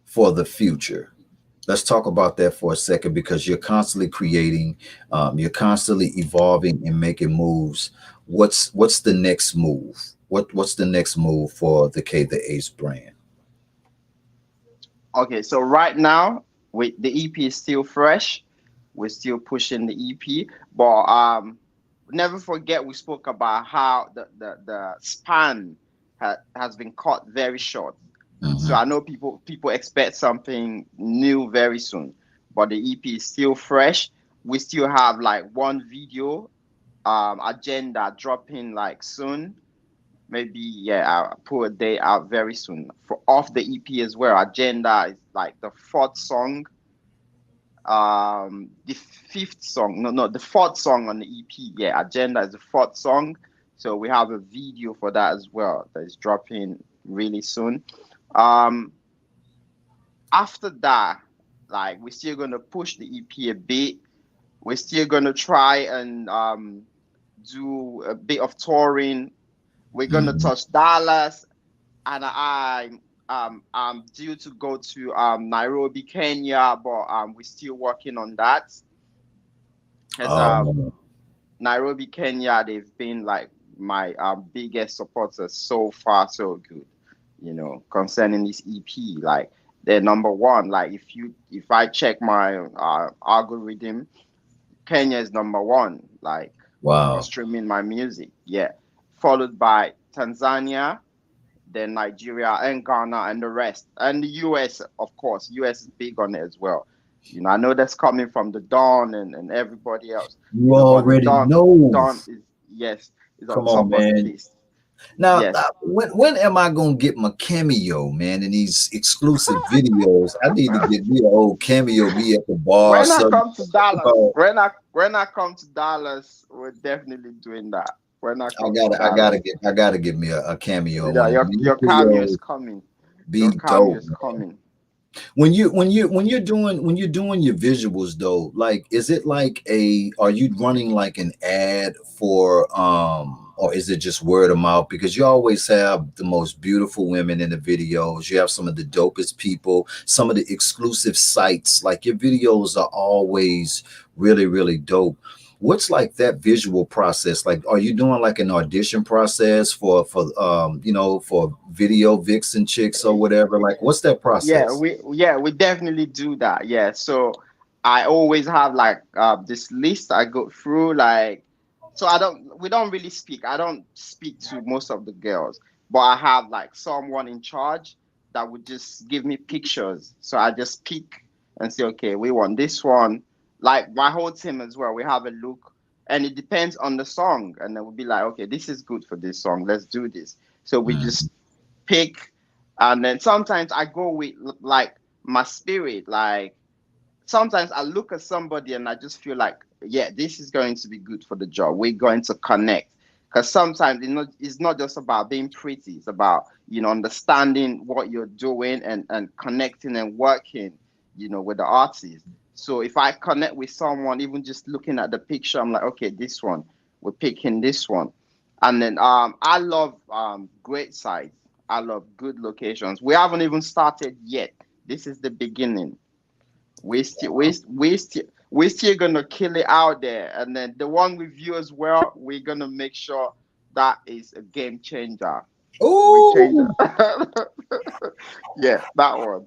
for the future. Let's talk about that for a second because you're constantly creating, you're constantly evolving and making moves. What's the next move? What's the next move for the K the Ace brand? Okay, so right now, with the EP is still fresh. We're still pushing the EP, but never forget we spoke about how the span has been cut very short. So Hmm. I know people expect something new very soon, but the EP is still fresh. We still have like one video agenda dropping like soon. Maybe yeah, I'll put a day out very soon for off the EP as well. Agenda is like the fourth song, the fifth song. No, the fourth song on the EP. Yeah, Agenda is the fourth song. So we have a video for that as well that is dropping really soon. Um, After that, like we're still gonna push the EP a bit. We're still gonna try and do a bit of touring. We're gonna Hmm. touch Dallas, and I'm due to go to Nairobi, Kenya, but we're still working on that. Because Um, Nairobi, Kenya, they've been like my biggest supporters so far, so good. Concerning this EP, like they're number one. Like if I check my algorithm, Kenya is number one. Like for wow. streaming my music, yeah, followed by Tanzania, then Nigeria and Ghana and the rest. And the US, of course. US is big on it as well. I know that's coming from the Dawn and everybody else. You But the already know. Dawn is, yes, is on Come on, top of the man. list. Now, Yes. when am I gonna get my cameo, man? In these exclusive videos, I need to get me an old cameo, me at the bar, or When I something. come to Dallas, About, when I come to Dallas, we're definitely doing that. When I come to Dallas. I gotta get me a cameo in Yeah, one of your these cameo is videos. coming. Your Be cameo dope, is man. coming. When you're doing your visuals though, like is it like are you running like an ad for or is it just word of mouth? Because you always have the most beautiful women in the videos. You have some of the dopest people, some of the exclusive sites. Like your videos are always really dope. What's like that visual process? Like are you doing like an audition process for video vixen chicks or whatever? Like what's that Yeah, process? we definitely do that. Yeah. So I always have like this list I go through like so I don't we don't really speak. I don't speak to most of the girls, but I have like someone in charge that would just give me pictures. So I just pick and say, okay, we want this one. Like my whole team as well. We have a look and it depends on the song. And then we'll be like, okay, this is good for this song. Let's do this. So we just pick and then sometimes I go with like my spirit, like sometimes I look at somebody and I just feel like, yeah, this is going to be good for the job. We're going to connect. Because sometimes it's not just about being pretty. It's about, understanding what you're doing and connecting and working, with the artist. So if I connect with someone, even just looking at the picture, I'm like, okay, this one, we're picking this one. And then I love great sites. I love good locations. We haven't even started yet. This is the beginning. We still gonna kill it out there, and then the one with you as well. We're gonna make sure that is a game changer. We change Oh, it. Yeah, that one.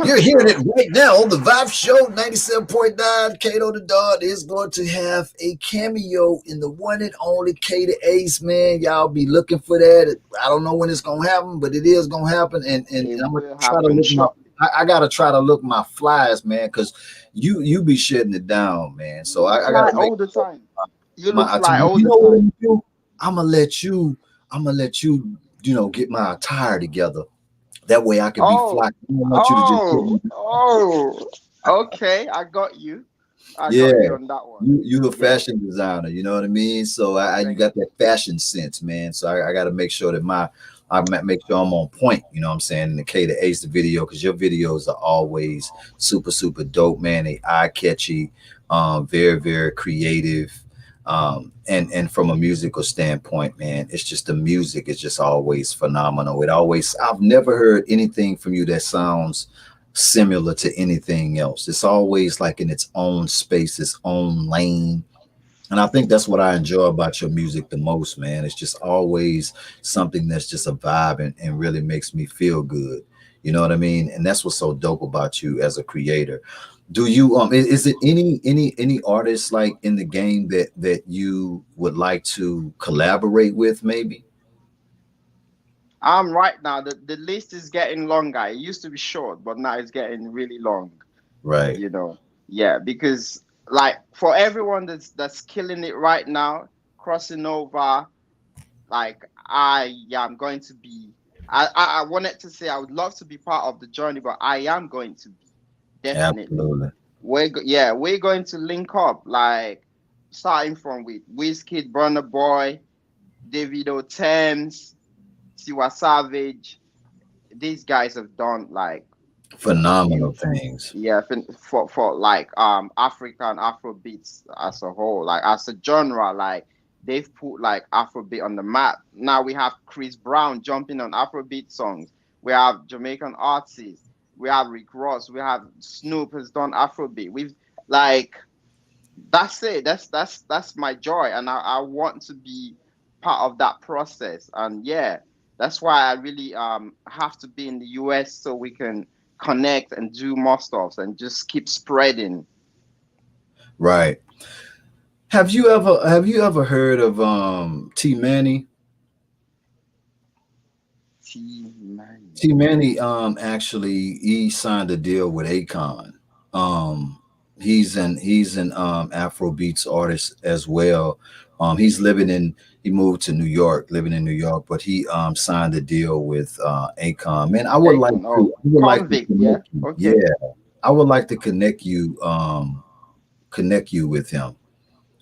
you're hearing it So right now on the Vibe Show 97.9. Kato the Don is going to have a cameo in the one and only Kato Ace, man. Y'all be looking for that. I don't know when it's going to happen, but it is going to happen. And it I'm going to will try to happen look my. shortly. I gotta try to look my flies, man, because you be shutting it down, man. So You I fly gotta make all the time. You look my fly you all the know what time. I'm gonna do? I'm gonna let you. I'm gonna let you. Get my attire together. That way I can be fly. Oh, I don't want you to just get oh, me. oh. Okay, I got you. I Yeah, got you on that one. you a Yeah, fashion designer. You know what I mean? So you thank got you. that fashion sense, man. So I got to make sure that make sure I'm on point. You know what I'm saying? In the K to Ace the video, because your videos are always super dope, man. They eye catchy, very creative. And from a musical standpoint, man, it's just the music is just always phenomenal. I've never heard anything from you that sounds similar to anything else. It's always like in its own space, its own lane. And I think that's what I enjoy about your music the most, man. It's just always something that's just a vibe and really makes me feel good. You know what I mean? And that's what's so dope about you as a creator. Do you is it any artists like in the game that you would like to collaborate with maybe? Right now the list is getting longer. It used to be short, but now it's getting really long. Right. You know, yeah, because like for everyone that's killing it right now, crossing over, like I'm going to be. I wanted to say I would love to be part of the journey, but I am going to be definitely. Absolutely. We're going to link up like starting from with Wizkid, Burna Boy, Davido, Thames, Tiwa Savage. These guys have done like Phenomenal huge, things. yeah, for like African Afrobeats as a whole, like as a genre, like they've put like Afrobeat on the map. Now we have Chris Brown jumping on Afrobeat songs. We have Jamaican artists. We have Rick Ross. We have Snoop has done Afrobeat. We've like that's it. That's my joy, and I want to be part of that process. And yeah, that's why I really have to be in the US so we can connect and do more stuff and just keep spreading. Right. Have you ever heard of T Manny? T man. T Manny actually he signed a deal with Akon. Um he's an Afrobeats artist as well. He's living in he moved to New York, living in New York, but he signed a deal with Akon. Man, Akon, oh, I would like to convict, yeah, connect you. okay. Yeah. I would like to connect you with him.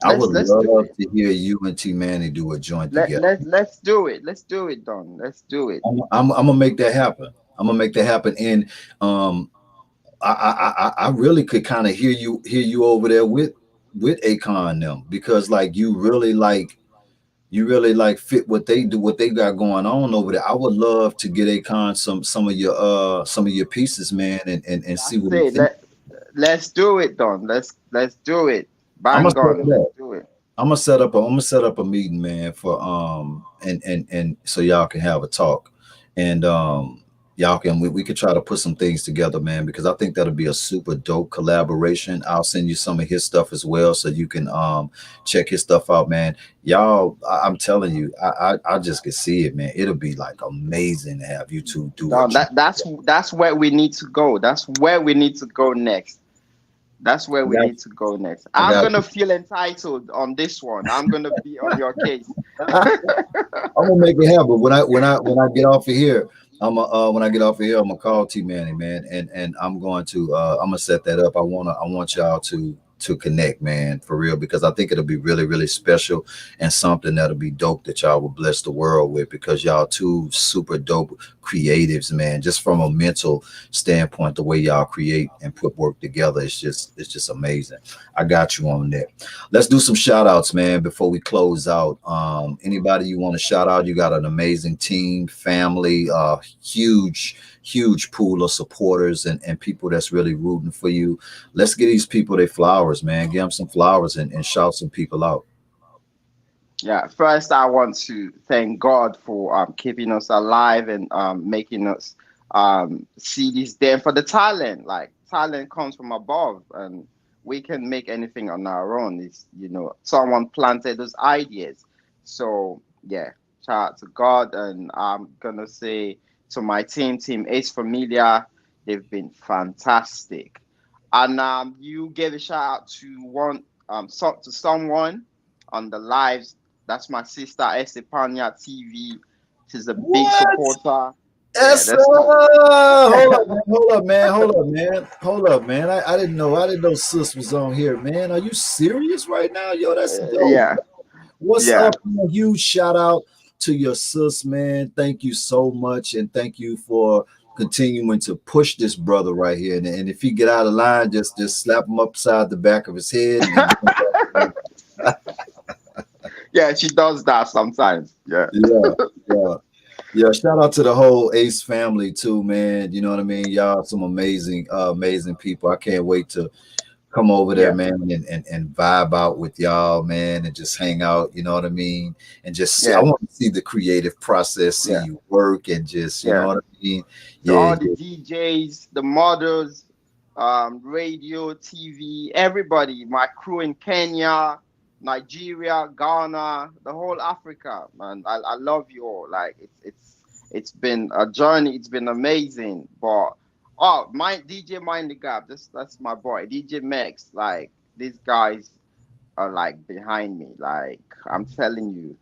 I would Let's do love it. to hear you and T Manny do a joint Let together. let let's do it. Let's do it, Don. Let's do it. I'm gonna make that happen. I'm gonna make that happen. And um, I really could kind of hear you over there with Akon them because like you really like fit what they do, what they got going on over there. I would love to get Akon some of your pieces, man, and see That's what he it. thinks. Let's do it, Don. Let's do it. I'm gonna Bang set on. it Let's up. do it. I'm gonna set up a meeting, man, for and so y'all can have a talk, and y'all can we could try to put some things together, man, because I think that'll be a super dope collaboration. I'll send you some of his stuff as well, so you can check his stuff out, man. Y'all, I'm telling you, I just can see it, man. It'll be like amazing to have you two do a Don, joint. that's where we need to go. That's where we need to go next. That's where I we got need to go next. I I'm got gonna feel entitled on this one. I'm gonna be on your case. I'm gonna make it happen when I get off of here. when I get off of here, I'm gonna call T Manny, man, and I'm gonna set that up. I want y'all to connect, man, for real, because I think it'll be really, really special and something that'll be dope that y'all will bless the world with, because y'all two super dope creatives, man. Just from a mental standpoint, the way y'all create and put work together, it's just amazing. I got you on that. Let's do some shout outs, man, before we close out. Anybody you want to shout out? You got an amazing team, family, huge pool of supporters and people that's really rooting for you. Let's give these people their flowers, man. Give them some flowers and shout some people out. Yeah, first I want to thank God for keeping us alive and making us see this day. And for the talent, like talent comes from above, and we can make anything on our own. It's, someone planted those ideas. So yeah, shout out to God, and I'm gonna say to my Team Ace Familia, they've been fantastic. And you gave a shout out to to someone on the lives. That's my sister Estepania TV. She's a big What? supporter. Yeah, Yes, that's my. hold up, man. Hold up, man. Hold up, man. Hold up, man. I didn't know. I didn't know Sis was on here, man. Are you serious right now? Yo, that's dope. Yeah, What's yeah, up? A huge shout out to your sis, man. Thank you so much, and thank you for continuing to push this brother right here. And if he get out of line, just slap him upside the back of his head. yeah. She does that sometimes. Yeah, Yeah, yeah. Yeah, shout out to the whole Ace family too, man. You know what I mean? Y'all some amazing, amazing people. I can't wait to come over there, yeah, man, and vibe out with y'all, man, and just hang out, you know what I mean? And just see, I yeah, want to see the creative process, see yeah, you work, and just, you know yeah. what I mean? To Yeah, all the DJs, the models, radio, TV, everybody, my crew in Kenya, Nigeria, Ghana, the whole Africa, man. I love you all. Like it's been a journey. It's been amazing. But my DJ Mind the Gap. That's my boy, DJ Max. Like these guys are like behind me. Like I'm telling you.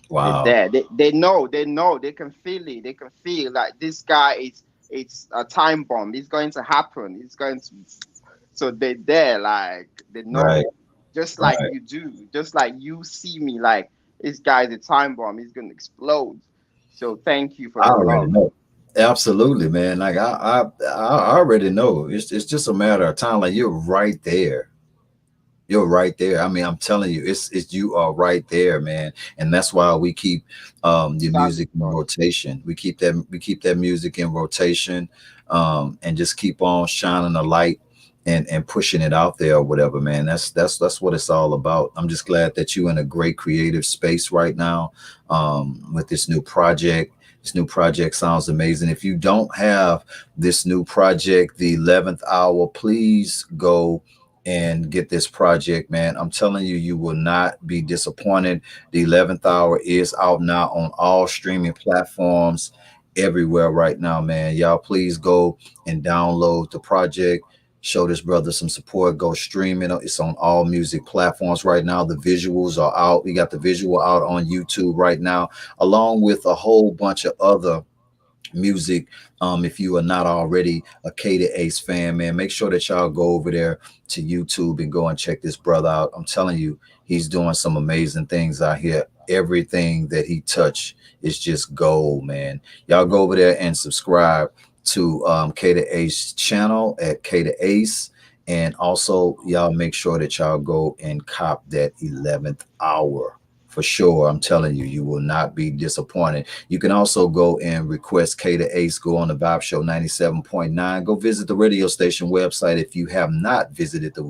They're wow, there. They know, they can feel it. They can feel like this guy is it's a time bomb. It's going to happen. It's going to so they're there, like they right, know. Just like right. you do, just like you see me, like this guy's a time bomb, he's gonna explode. So thank you for I the already love. know. Absolutely, man. Like I already know. It's just a matter of time. Like you're right there. You're right there. I mean, I'm telling you, it's you are right there, man. And that's why we keep your That's music in God. rotation. We keep that music in rotation, and just keep on shining a light and pushing it out there or whatever, man. That's what it's all about. I'm just glad that you're in a great creative space right now, with this new project. This new project sounds amazing. If you don't have this new project, the 11th hour, please go and get this project, man. I'm telling you, you will not be disappointed. The 11th hour is out now on all streaming platforms everywhere right now, man. Y'all please go and download the project. Show this brother some support. Go stream it. It's on all music platforms right now. The visuals are out. We got the visual out on YouTube right now, along with a whole bunch of other music. If you are not already a K to Ace fan, man, make sure that y'all go over there to YouTube and go and check this brother out. I'm telling you, he's doing some amazing things out here. Everything that he touched is just gold, man. Y'all go over there and subscribe to K to Ace channel at K to Ace. And also, y'all make sure that y'all go and cop that 11th hour for sure. I'm telling you, you will not be disappointed. You can also go and request K to Ace, go on the Vibe Show 97.9. Go visit the radio station website. If you have not visited the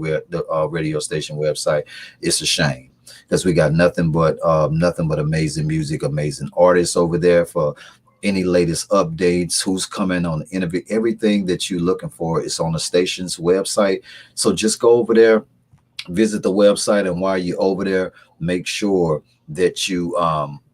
radio station website, it's a shame, because we got nothing but amazing music, amazing artists over there for any latest updates, who's coming on the interview, everything that you're looking for is on the station's website. So just go over there, visit the website, and while you're over there, make sure that you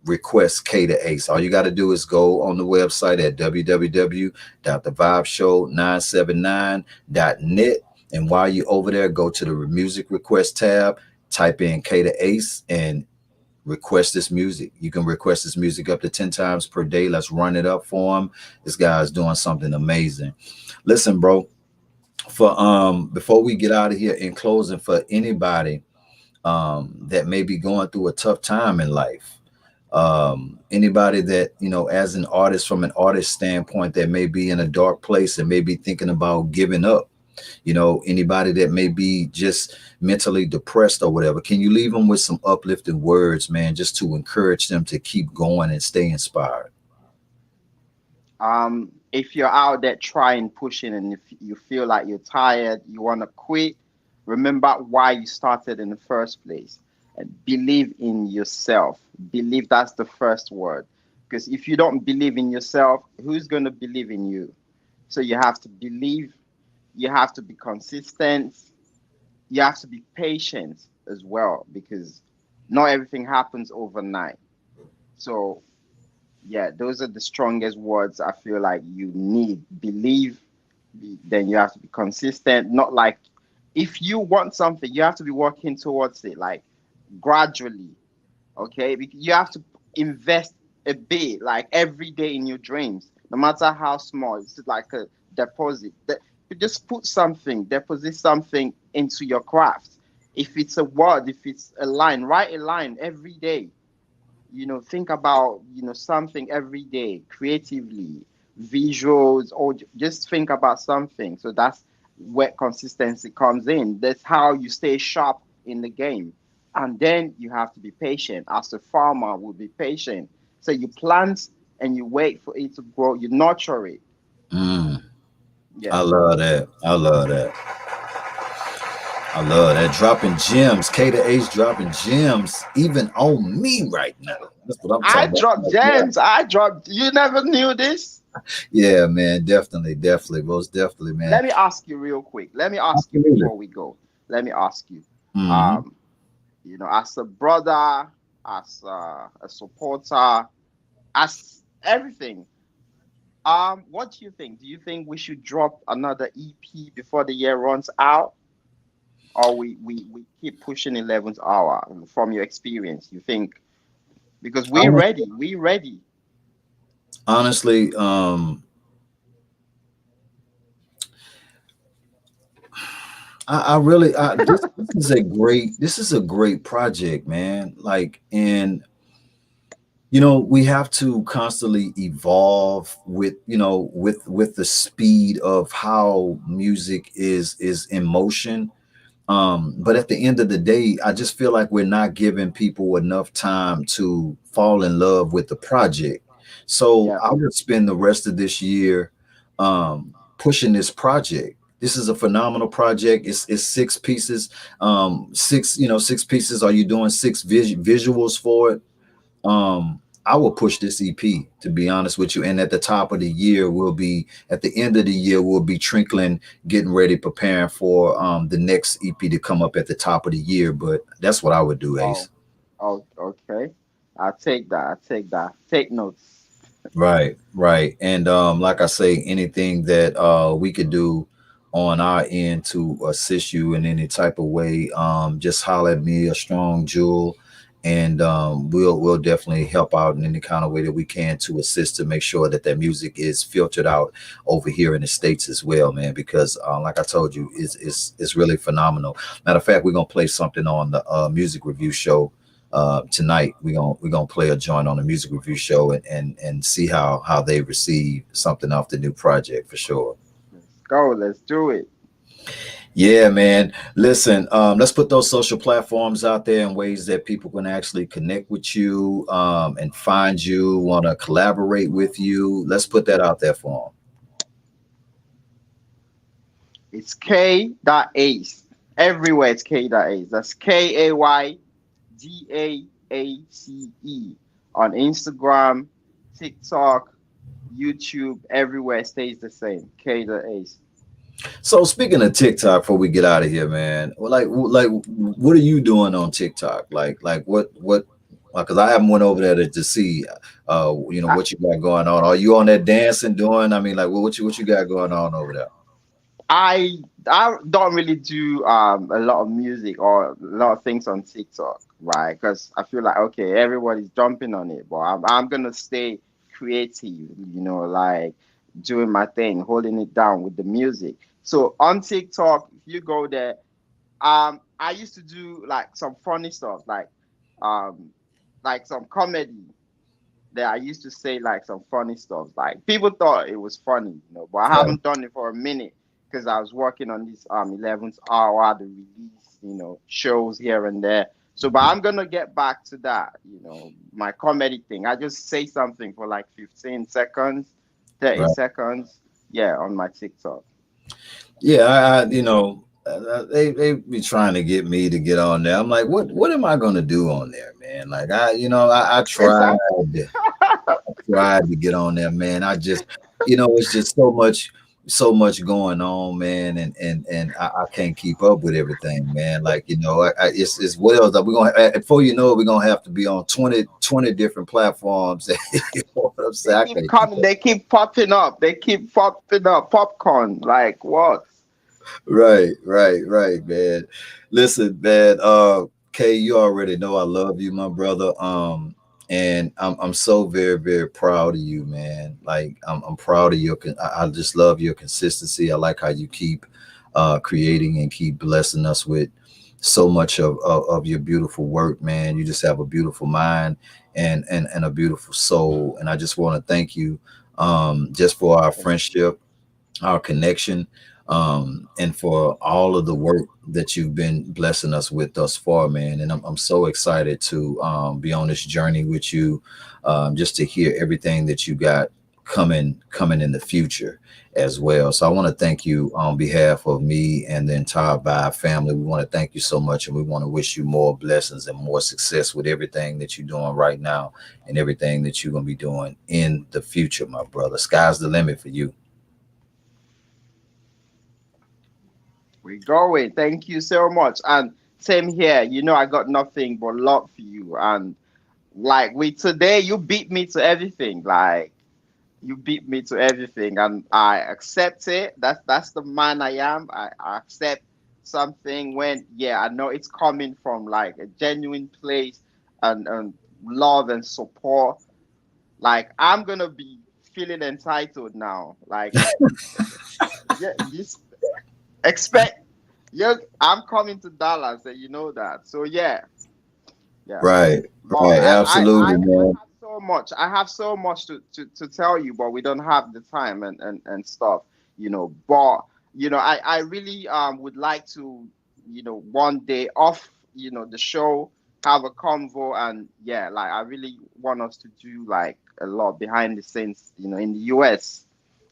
request K to Ace. All you got to do is go on the website at www.thevibeshow979.net, and while you're over there, go to the music request tab, type in K to Ace, and request this music. You can request this music up to 10 times per day. Let's run it up for him. This guy's doing something amazing. Listen, bro, for before we get out of here, in closing, for anybody that may be going through a tough time in life, anybody that, you know, as an artist, from an artist standpoint, that may be in a dark place and may be thinking about giving up, you know, anybody that may be just mentally depressed or whatever, can you leave them with some uplifting words, man, just to encourage them to keep going and stay inspired? If you're out there trying, pushing, and if you feel like you're tired, you want to quit, remember why you started in the first place, and believe in yourself. Believe, that's the first word. Because if you don't believe in yourself, who's going to believe in you? So you have to believe, you have to be consistent, you have to be patient as well, because not everything happens overnight. So yeah, those are the strongest words I feel like you need. Believe, then you have to be consistent. Not like, if you want something, you have to be working towards it, like gradually. Okay, you have to invest a bit, like every day in your dreams, no matter how small. It's like a deposit. You just put something, deposit something into your craft. If it's a word, if it's a line, write a line every day. Think about something every day creatively, visuals, or just think about something. So that's where consistency comes in. That's how you stay sharp in the game. And then you have to be patient. As a farmer, will be patient. So you plant and you wait for it to grow, you nurture it. Mm, Yeah. I love that. I love that. I love that. Dropping gems. K to H dropping gems even on me right now. That's what I'm I talking dropped about. gems. I dropped, you never knew this. Yeah, man. Definitely. Definitely. Most definitely, man. Let me ask you real quick. Let me ask you Absolutely. before we go. Let me ask you. Hmm. Um, as a brother, as a supporter, as everything. What do you think? Do you think we should drop another EP before the year runs out, or we keep pushing 11th hour? From your experience, you think? Because we're Honest- ready, we're ready. Honestly, I really, this is a great project, man. Like, and we have to constantly evolve with, with the speed of how music is in motion. But at the end of the day, I just feel like we're not giving people enough time to fall in love with the project. So Yeah. I would spend the rest of this year pushing this project. This is a phenomenal project. It's six pieces. Six pieces. Are you doing six visuals for it? I will push this EP, to be honest with you. And at the top of the year, at the end of the year, we'll be trickling, getting ready, preparing for the next EP to come up at the top of the year. But that's what I would do, Oh, Ace. oh, okay. I take that. I take that. Take notes. Right, right. And like I say, anything that we could do on our end to assist you in any type of way, just holler at me, a strong jewel, and we'll definitely help out in any kind of way that we can to assist to make sure that that music is filtered out over here in the States as well, man. Because like I told you, it's really phenomenal. Matter of fact, we're gonna play something on the music review show tonight. We're gonna play a joint on the music review show and see how they receive something off the new project for sure. Let's go. Let's do it. Yeah, man. Listen, let's put those social platforms out there in ways that people can actually connect with you and find you, want to collaborate with you. Let's put that out there for them. It's K dot Ace. Everywhere it's K dot Ace. That's KAYDAACE on Instagram, TikTok, YouTube. Everywhere it stays the same. K dot Ace. So speaking of TikTok, before we get out of here, man, well, like, what are you doing on TikTok? Like, what? Because I haven't went over there to see, I, what you got going on. Are you on that dancing doing? I mean, like, what you got going on over there? I I don't really do a lot of music or a lot of things on TikTok, right? Because I feel like okay, everybody's jumping on it, but I'm gonna stay creative, like doing my thing, holding it down with the music. So on TikTok, if you go there, I used to do like some funny stuff, um like some comedy that I used to say like some funny stuff. Like people thought it was funny, but I Right. haven't done it for a minute because I was working on this 11th hour, the release, shows here and there. So, but I'm gonna get back to that, my comedy thing. I just say something for like 15 seconds, 30 Right. seconds, yeah, on my TikTok. Yeah, they be trying to get me to get on there. I'm like, what am I gonna do on there, man? Like I Exactly. tried to get on there, man. I just, it's just so much going on, man, and I can't keep up with everything, man. Like, it's what else that we're gonna before you know it, we're gonna have to be on 20 different platforms. You know what I'm They saying? I keep can't keep coming, up. they keep popping up, they keep popping up. Popcorn, like what? Right, right, right, man. Listen, man, Kay, you already know I love you, my brother. And I'm so very, very proud of you, man. Like I'm proud of your I just love your consistency. I like how you keep creating and keep blessing us with so much of your beautiful work, man. You just have a beautiful mind and a beautiful soul. And I just want to thank you just for our friendship, our connection, and for all of the work that you've been blessing us with thus far, man. And I'm so excited to be on this journey with you, just to hear everything that you got coming in the future as well. So I want to thank you on behalf of me and the entire Vibe family. We want to thank you so much, and we want to wish you more blessings and more success with everything that you're doing right now and everything that you're going to be doing in the future, my brother. Sky's the limit for you. We going. Thank you so much. And same here. I got nothing but love for you. And like with today, you beat me to everything. Like you beat me to everything, and I accept it. That's the man I am. I accept something when I know it's coming from like a genuine place and love and support. Like I'm gonna be feeling entitled now. Like yeah, this expect yeah, I'm coming to Dallas, and you know that. So yeah. Right, But right, absolutely, I man. have so much. I have so much to tell you, but we don't have the time and stuff, But I really would like to, one day off, the show, have a convo, and like I really want us to do like a lot behind the scenes, in the US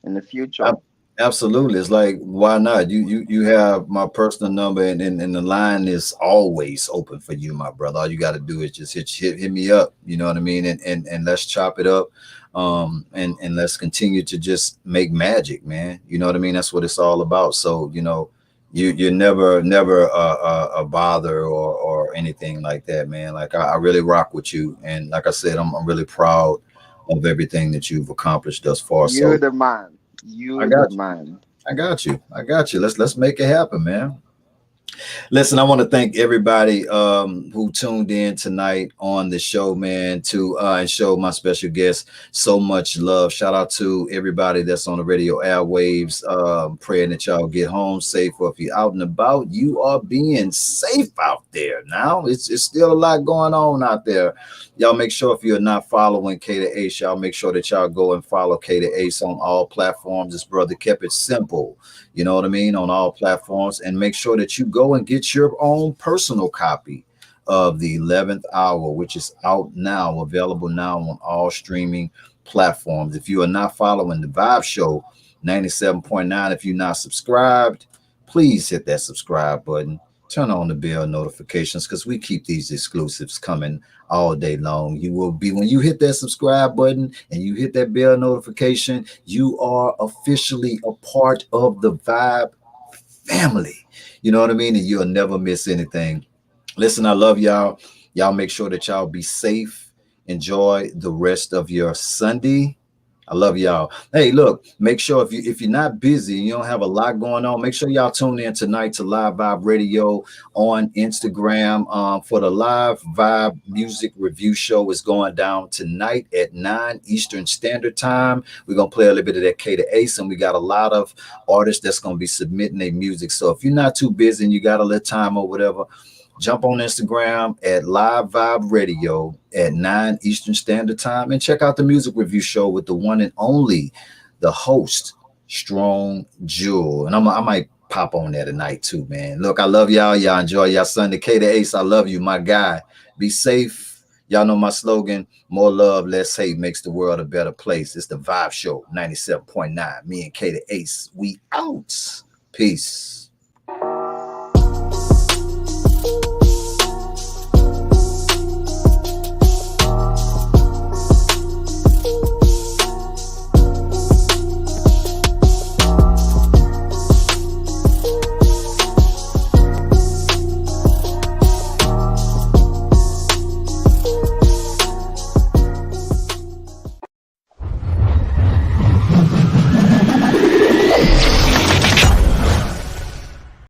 in the future. Ab- Absolutely. It's like, why not? You have my personal number, and the line is always open for you, my brother. All you got to do is just hit me up. You know what I mean? And let's chop it up. And let's continue to just make magic, man. You know what I mean? That's what it's all about. So, you're never a bother or anything like that, man. Like I really rock with you, and like I said, I'm really proud of everything that you've accomplished thus far. You So the man. I You the got you. man. I got you. I got you. Let's make it happen, man. Listen, I want to thank everybody who tuned in tonight on the show, man, to and show my special guest so much love. Shout out to everybody that's on the radio airwaves. Praying that y'all get home safe, or if you're out and about, you are being safe out there. Now it's still a lot going on out there. Y'all make sure, if you're not following K to Ace, y'all make sure that y'all go and follow K to Ace on all platforms. This brother kept it simple, you know what I mean, on all platforms. And make sure that you go and get your own personal copy of the 11th hour, which is out now, available now on all streaming platforms. If you are not following the Vibe Show 97.9, if you're not subscribed, please hit that subscribe button. Turn on the bell notifications, because we keep these exclusives coming all day long. You will be, when you hit that subscribe button and you hit that bell notification, you are officially a part of the Vibe family. You know what I mean? And you'll never miss anything. Listen, I love y'all. Y'all make sure that y'all be safe. Enjoy the rest of your Sunday. I love y'all. Hey, look, make sure if you're not busy, you don't have a lot going on, make sure y'all tune in tonight to Live Vibe Radio on Instagram for the Live Vibe Music Review Show. Is going down tonight at 9 Eastern Standard Time. We're gonna play a little bit of that K to Ace, and we got a lot of artists that's gonna be submitting their music. So if you're not too busy and you got a little time or whatever, jump on Instagram at Live Vibe Radio at 9 Eastern Standard Time and check out the music review show with the one and only, the host, Strong Jewel. And I might pop on there tonight too, man. Look, I love y'all. Y'all enjoy y'all Sunday. K to Ace, I love you, my guy. Be safe. Y'all know my slogan: more love, less hate makes the world a better place. It's the Vibe Show, 97.9. Me and K to Ace, we out. Peace.